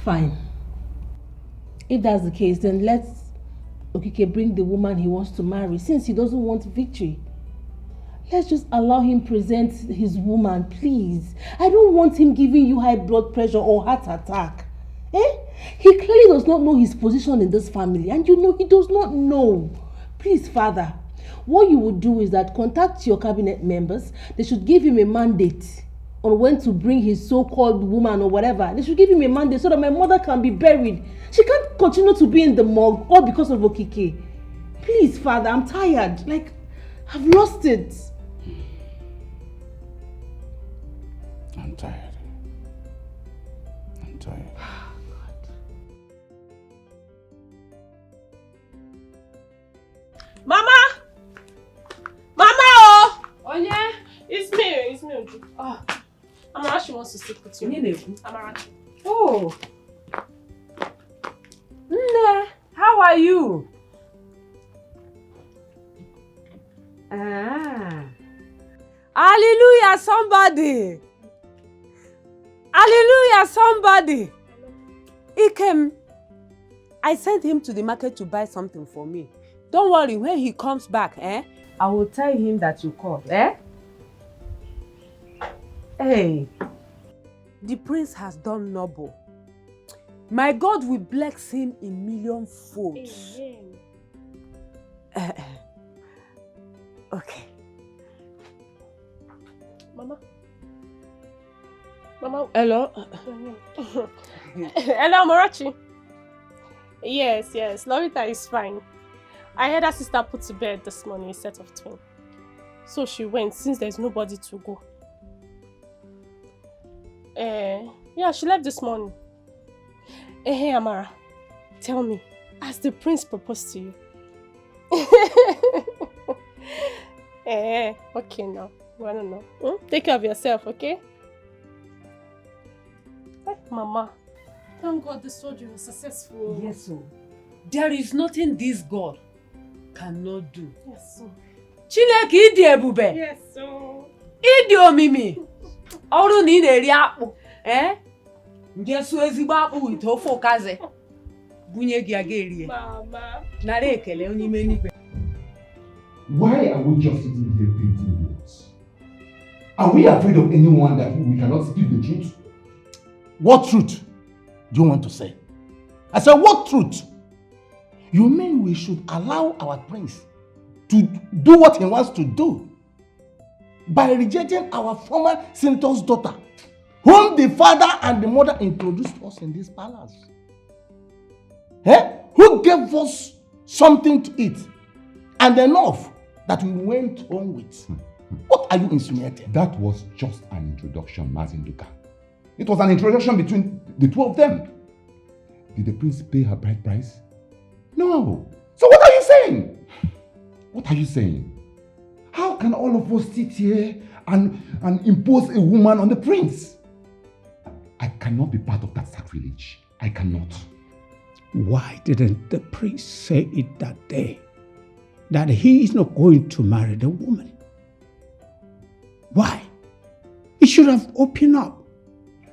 Fine. If that's the case, then let's Okike bring the woman he wants to marry, since he doesn't want victory. Let's just allow him present his woman, please. I don't want him giving you high blood pressure or heart attack. He clearly does not know his position in this family, and he does not know. Please, Father, what you would do is that contact your cabinet members. They should give him a mandate on when to bring his so-called woman or whatever. They should give him a mandate so that my mother can be buried. She can't continue to be in the morgue all because of Okike. Please, Father, I'm tired. I've lost it. I'm tired. Mama! Oh! Oh yeah? It's me. Oh. Amarachi wants to sit with you. Amarachi. Oh. Nne, how are you? Hallelujah, somebody. Hallelujah, somebody. He came. I sent him to the market to buy something for me. Don't worry, when he comes back, I will tell him that you called, Hey, the prince has done noble. My God will bless him in million folds. Okay. Mama, hello. Hello, Amarachi. Yes, Lorita is fine. I heard her sister put to bed this morning a set of twins. So she went since there's nobody to go. Yeah, she left this morning. Hey, Amara, tell me, has the prince proposed to you? Okay now. I don't know. Take care of yourself, okay? Mama, thank God the surgery was successful. Yes, sir. There is nothing this God cannot do. Yes, sir. Chineke ịdị ebube. Yes, sir. Ịdị omimi. Ọrụ na ị na-eri akpụ. Nje su ezigbo akpụ ite ofe ụkazi. Bunye gị aga eri. Mama. Nara ekele onye ime n'igwe. Why are we just sitting here painting walls? Are we afraid of anyone that we cannot speak the truth? What truth do you want to say? I said, what truth? You mean we should allow our prince to do what he wants to do by rejecting our former senator's daughter, whom the father and the mother introduced us in this palace? Who gave us something to eat and enough that we went home with? What are you insinuating? That was just an introduction, Mazinduka. It was an introduction between the two of them. Did the prince pay her bride price? No. So what are you saying? What are you saying? How can all of us sit here and impose a woman on the prince? I cannot be part of that sacrilege. I cannot. Why didn't the prince say it that day? That he is not going to marry the woman? Why? He should have opened up,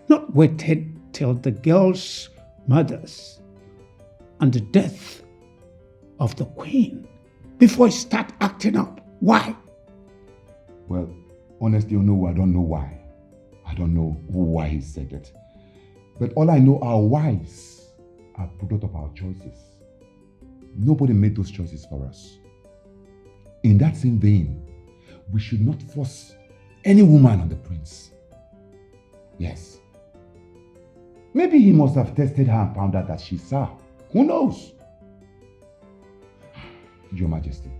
not waited till the girl's mothers and the death of the queen before he start acting up. Why? Well, honestly, I don't know why. I don't know why he said it. But all I know, our wives are product of our choices. Nobody made those choices for us. In that same vein, we should not force any woman on the prince. Yes. Maybe he must have tested her and found out that she's sour. Who knows? Your Majesty,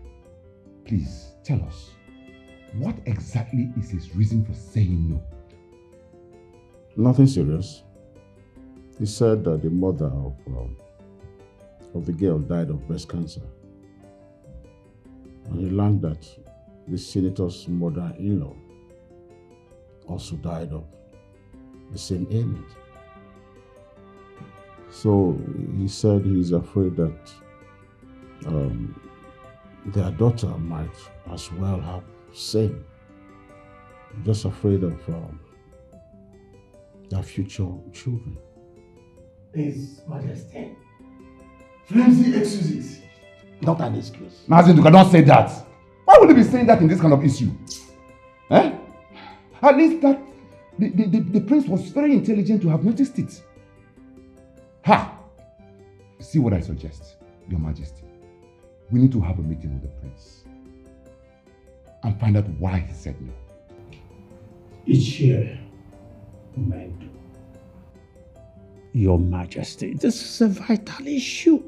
please tell us, what exactly is his reason for saying no? Nothing serious. He said that the mother of the girl died of breast cancer. And he learned that the senator's mother-in-law also died of the same ailment. So he said he's afraid that their daughter might as well have same. Just afraid of their future children. His Majesty, flimsy excuses. Not an excuse. Mazinduka, don't say that. Why would he be saying that in this kind of issue? At least that the prince was very intelligent to have noticed it. Ha! See what I suggest, Your Majesty. We need to have a meeting with the prince and find out why he said no. Each year, Umendu. Your Majesty, this is a vital issue.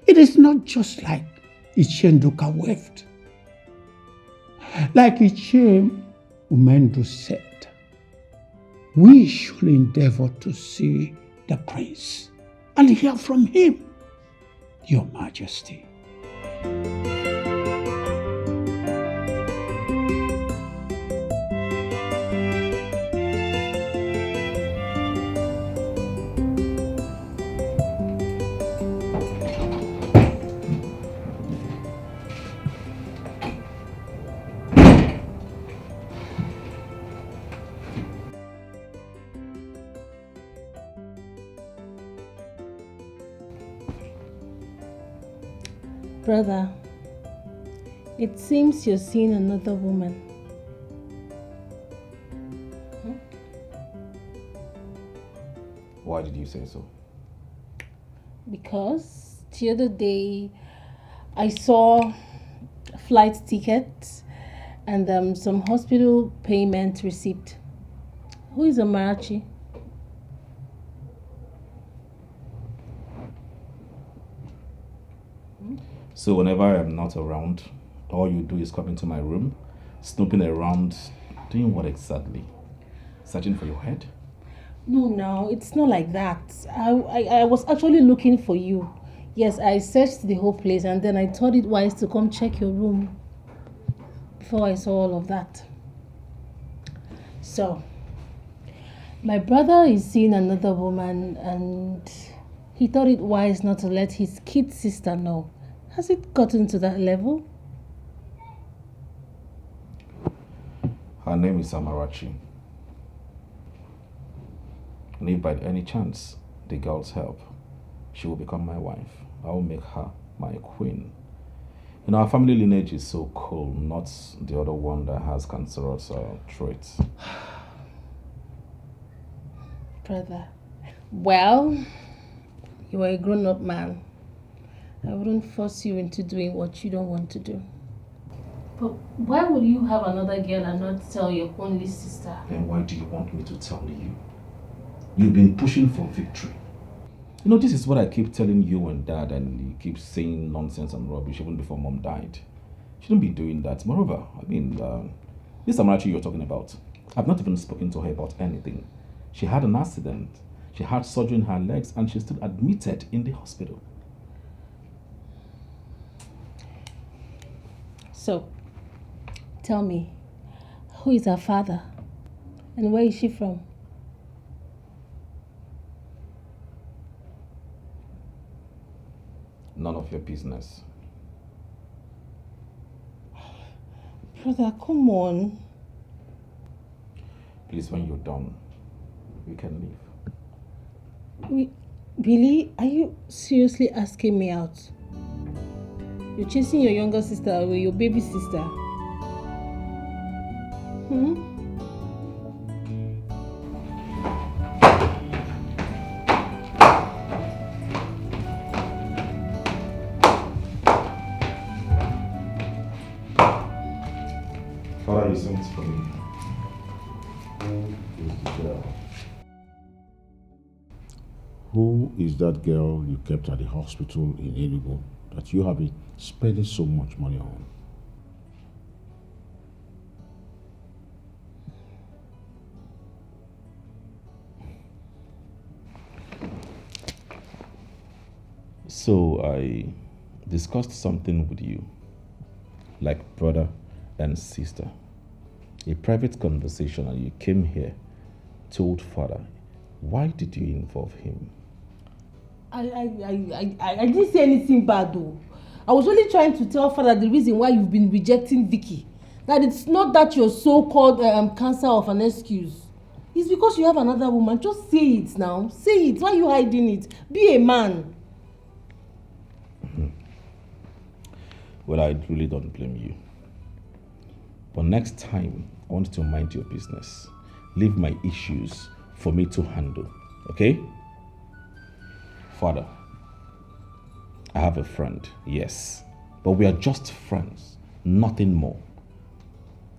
It is not just like Ichenduka waved. Like Ichen Umendu said, we should endeavor to see the prince and hear from him, Your Majesty. Brother, it seems you're seeing another woman. Why did you say so? Because the other day I saw flight tickets and some hospital payment receipt. Who is Amarachi? So whenever I'm not around, all you do is come into my room, snooping around, doing what exactly? Searching for your head? No, it's not like that. I was actually looking for you. Yes, I searched the whole place and then I thought it wise to come check your room before I saw all of that. So, my brother is seeing another woman and he thought it wise not to let his kid sister know. Has it gotten to that level? Her name is Amarachi. And if by any chance the girls help, she will become my wife. I will make her my queen. You know, our family lineage is so cool, not the other one that has cancerous traits. Brother, well, You are a grown-up man. I wouldn't force you into doing what you don't want to do. But why would you have another girl and not tell your only sister? Then why do you want me to tell you? You've been pushing for victory. You know, this is what I keep telling you and Dad, and you keep saying nonsense and rubbish even before Mom died. You shouldn't be doing that. Moreover, this Amarachi you're talking about, I've not even spoken to her about anything. She had an accident. She had surgery in her legs and she's still admitted in the hospital. So, tell me, who is her father? And where is she from? None of your business. Brother, come on. Please, when you're done, we can leave. Billy, are you seriously asking me out? You're chasing your younger sister away, your baby sister. Father, you sent for me. Who is that girl you kept at the hospital in Enugu that you have been spending so much money on? So I discussed something with you, like brother and sister. A private conversation, and you came here, told father. Why did you involve him? I didn't say anything bad though. I was only trying to tell father the reason why you've been rejecting Vicky. That it's not that your so-called cancer of an excuse. It's because you have another woman. Just say it now. Say it. Why are you hiding it? Be a man. Well, I really don't blame you. But next time, I want you to mind your business. Leave my issues for me to handle, okay? Father, I have a friend, yes. But we are just friends, nothing more.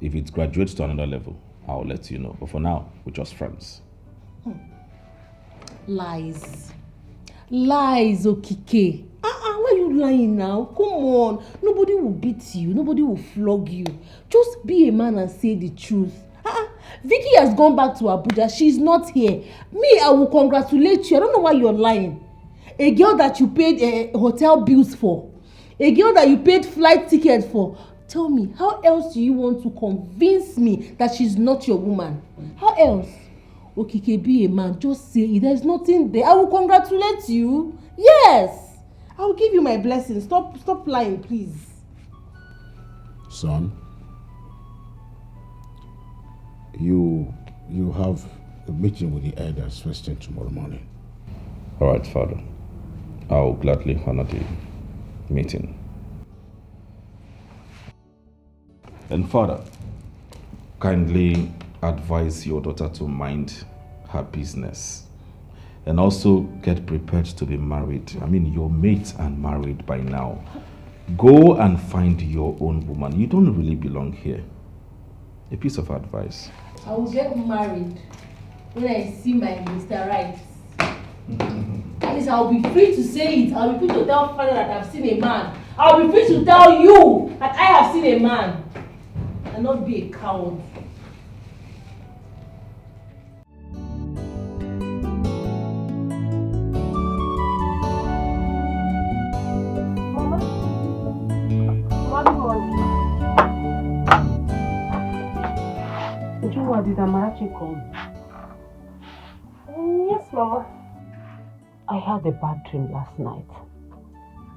If it graduates to another level, I'll let you know. But for now, we're just friends. Lies. Lies, Okike. Why are you lying now? Come on. Nobody will beat you. Nobody will flog you. Just be a man and say the truth. Vicky has gone back to Abuja. She's not here. Me, I will congratulate you. I don't know why you're lying. A girl that you paid hotel bills for. A girl that you paid flight tickets for. Tell me, how else do you want to convince me that she's not your woman? How else? Okike, be a man. Just say it. There's nothing there. I will congratulate you. Yes. I will give you my blessing. Stop lying, please. Son, you have a meeting with the elders first thing tomorrow morning. All right, Father. I'll gladly honor the meeting. And Father, kindly advise your daughter to mind her business. And also get prepared to be married. I mean, your mates are married by now. Go and find your own woman. You don't really belong here. A piece of advice. I will get married when I see my Mr. Right. At least I'll be free to say it. I'll be free to tell father that I've seen a man. I'll be free to tell you that I have seen a man. And not be a coward. Did Amarachi come? Yes, Mama. I had a bad dream last night.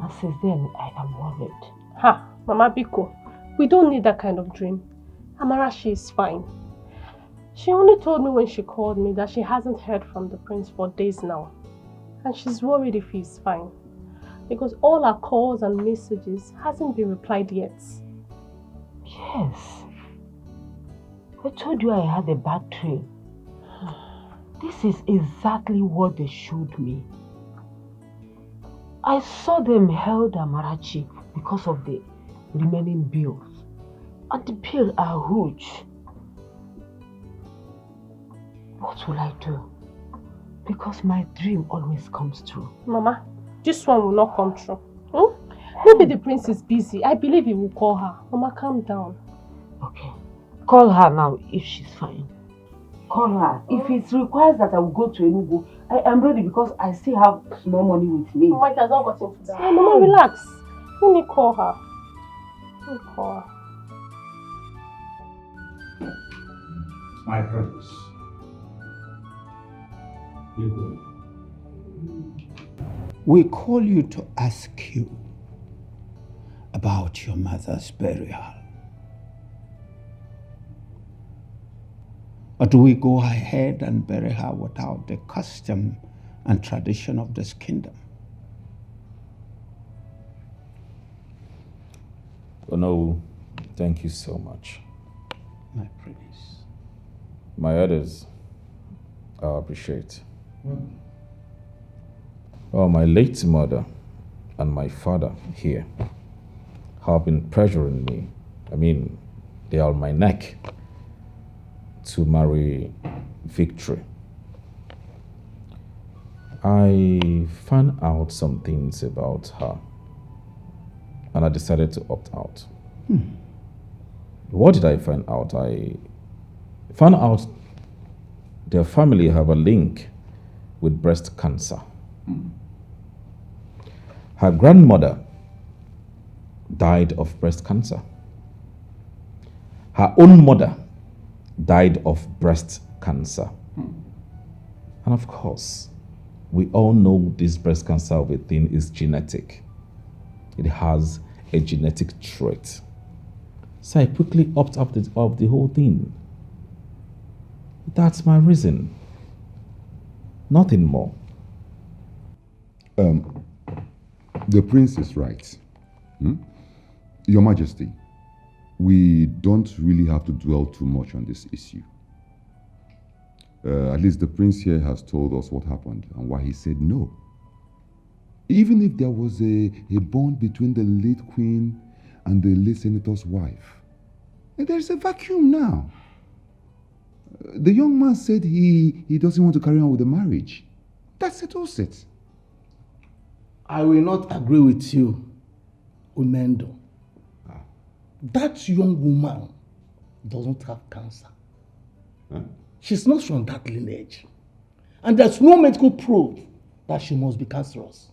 And since then, I am worried. Ha, Mama Biko, we don't need that kind of dream. Amarachi is fine. She only told me when she called me that she hasn't heard from the prince for days now. And she's worried if he's fine. Because all our calls and messages hasn't been replied yet. Yes. I told you I had a bad dream. This is exactly what they showed me. I saw them held Amarachi because of the remaining bills. And the bills are huge. What will I do? Because my dream always comes true. Mama, this one will not come true. Maybe the prince is busy. I believe he will call her. Mama, calm down. Okay. Call her now if she's fine. Call her. If it requires that I will go to Enugu, I am ready because I still have small money with me. Mama, it has not gotten to that. Hey, Mama, relax. Let me call her. Let me call her. My brothers. We call you to ask you about your mother's burial. Or do we go ahead and bury her without the custom and tradition of this kingdom? Oh no, thank you so much. My prince. My others, I appreciate. Oh, my late mother and my father here have been pressuring me. I mean, they are on my neck to marry Victory. I found out some things about her and I decided to opt out. What did I find out? I found out their family have a link with breast cancer. Her grandmother died of breast cancer. Her own mother died of breast cancer. And of course, we all know this breast cancer of a thing is genetic. It has a genetic trait. So I quickly opt out of the whole thing. That's my reason. Nothing more. The prince is right. Your Majesty, we don't really have to dwell too much on this issue. At least the prince here has told us what happened and why he said no. Even if there was a bond between the late queen and the late senator's wife, there's a vacuum now. The young man said he doesn't want to carry on with the marriage. That settles it. I will not agree with you, Unendo. That young woman doesn't have cancer. She's not from that lineage. And there's no medical proof that she must be cancerous.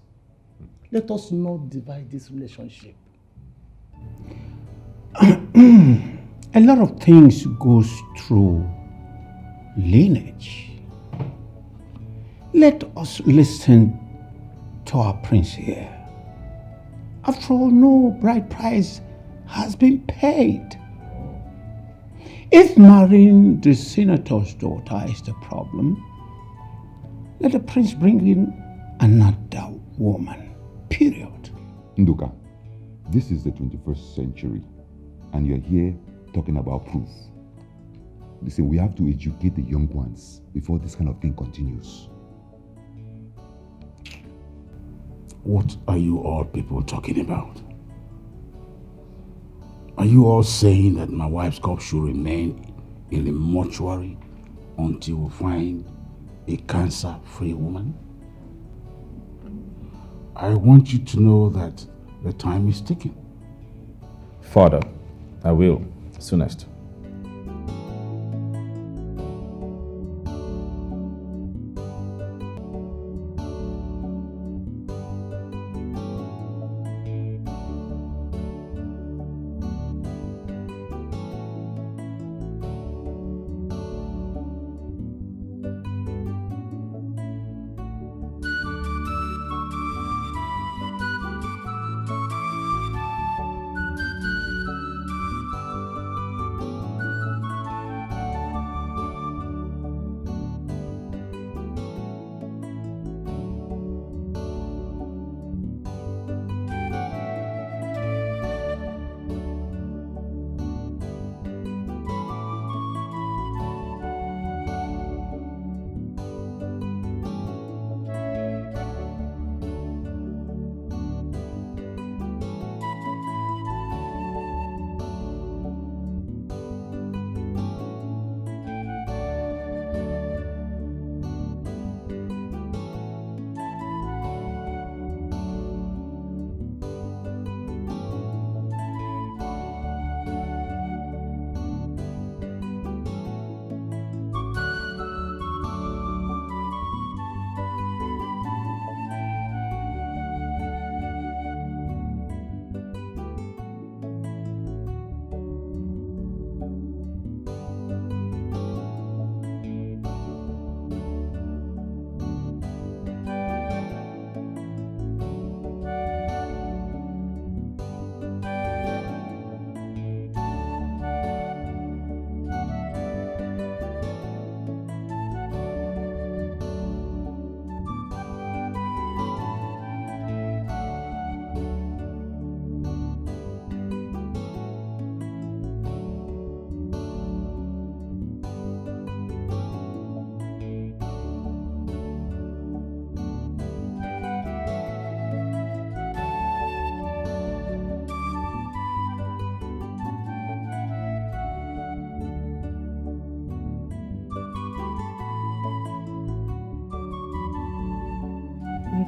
Let us not divide this relationship. A lot of things goes through lineage. Let us listen to our prince here. After all, no bride price has been paid. If marrying the senator's daughter is the problem, let the prince bring in another woman. Period. Nduka, this is the 21st century, and you're here talking about proof. Listen, we have to educate the young ones before this kind of thing continues. What are you all people talking about? Are you all saying that my wife's corpse should remain in the mortuary until we find a cancer-free woman? I want you to know that the time is ticking. Father, I will, soonest.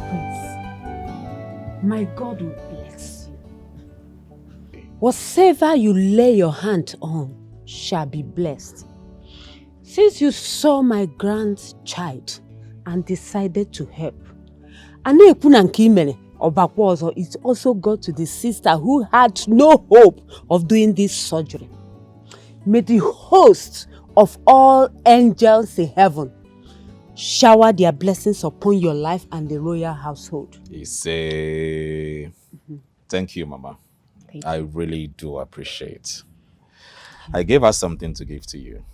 prince. My God will bless you. Whatever you lay your hand on shall be blessed. Since you saw my grandchild and decided to help, it also got to the sister who had no hope of doing this surgery. May the host of all angels in heaven shower their blessings upon your life and the royal household. Thank you, Mama. Thank I really do appreciate. I gave her something to give to you.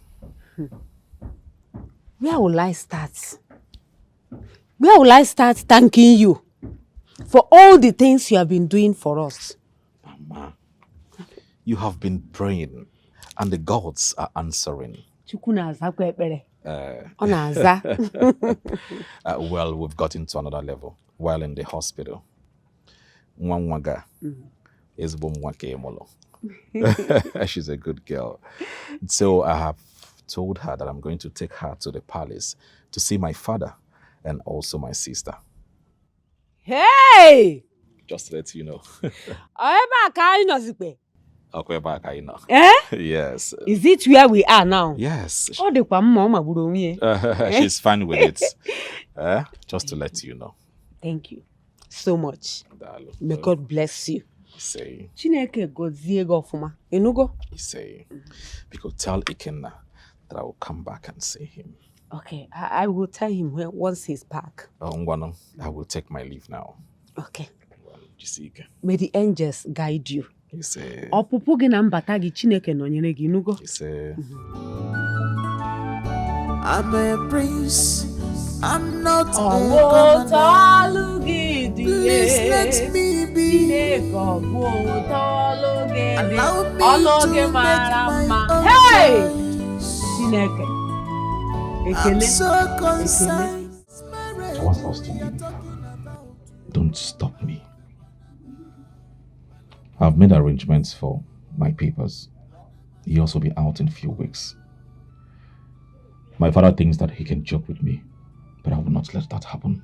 Where will I start? Where will I start thanking you for all the things you have been doing for us? Mama, you have been praying and the gods are answering. Well, we've gotten to another level while in the hospital. She's a good girl. So I have told her that I'm going to take her to the palace to see my father and also my sister. Hey! Just to let you know. Yes. Is it where we are now? Yes. She's fine with it. Just to let you know. Thank you so much. May God bless you. Say. Chineke gozie go ofuma. Enugo? Say. Because tell Ikenna that I will come back and see him. Okay, I will tell him once he's back. I will take my leave now. Okay. Jisike. May the angels guide you. Say. Opupu gi na mbata gi Chineke nọnyere gi nugo. Say. I'm a prince. I'm not a commoner. Please let me be. Allow me to make my own Chineke. I'm so concerned. I want us to leave. Don't stop me. I've made arrangements for my papers. He'll also be out in a few weeks. My father thinks that he can joke with me, but I will not let that happen.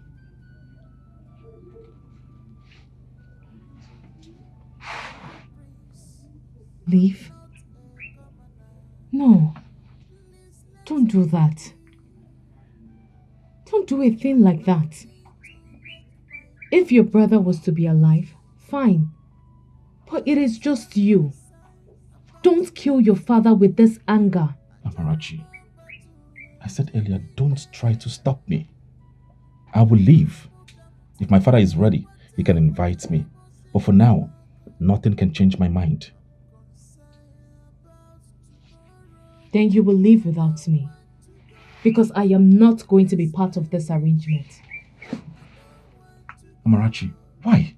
Leave? No. Don't do that. Don't do a thing like that. If your brother was to be alive, fine. But it is just you. Don't kill your father with this anger. Amarachi, I said earlier, don't try to stop me. I will leave. If my father is ready, he can invite me. But for now, nothing can change my mind. Then you will leave without me. Because I am not going to be part of this arrangement. Amarachi, why?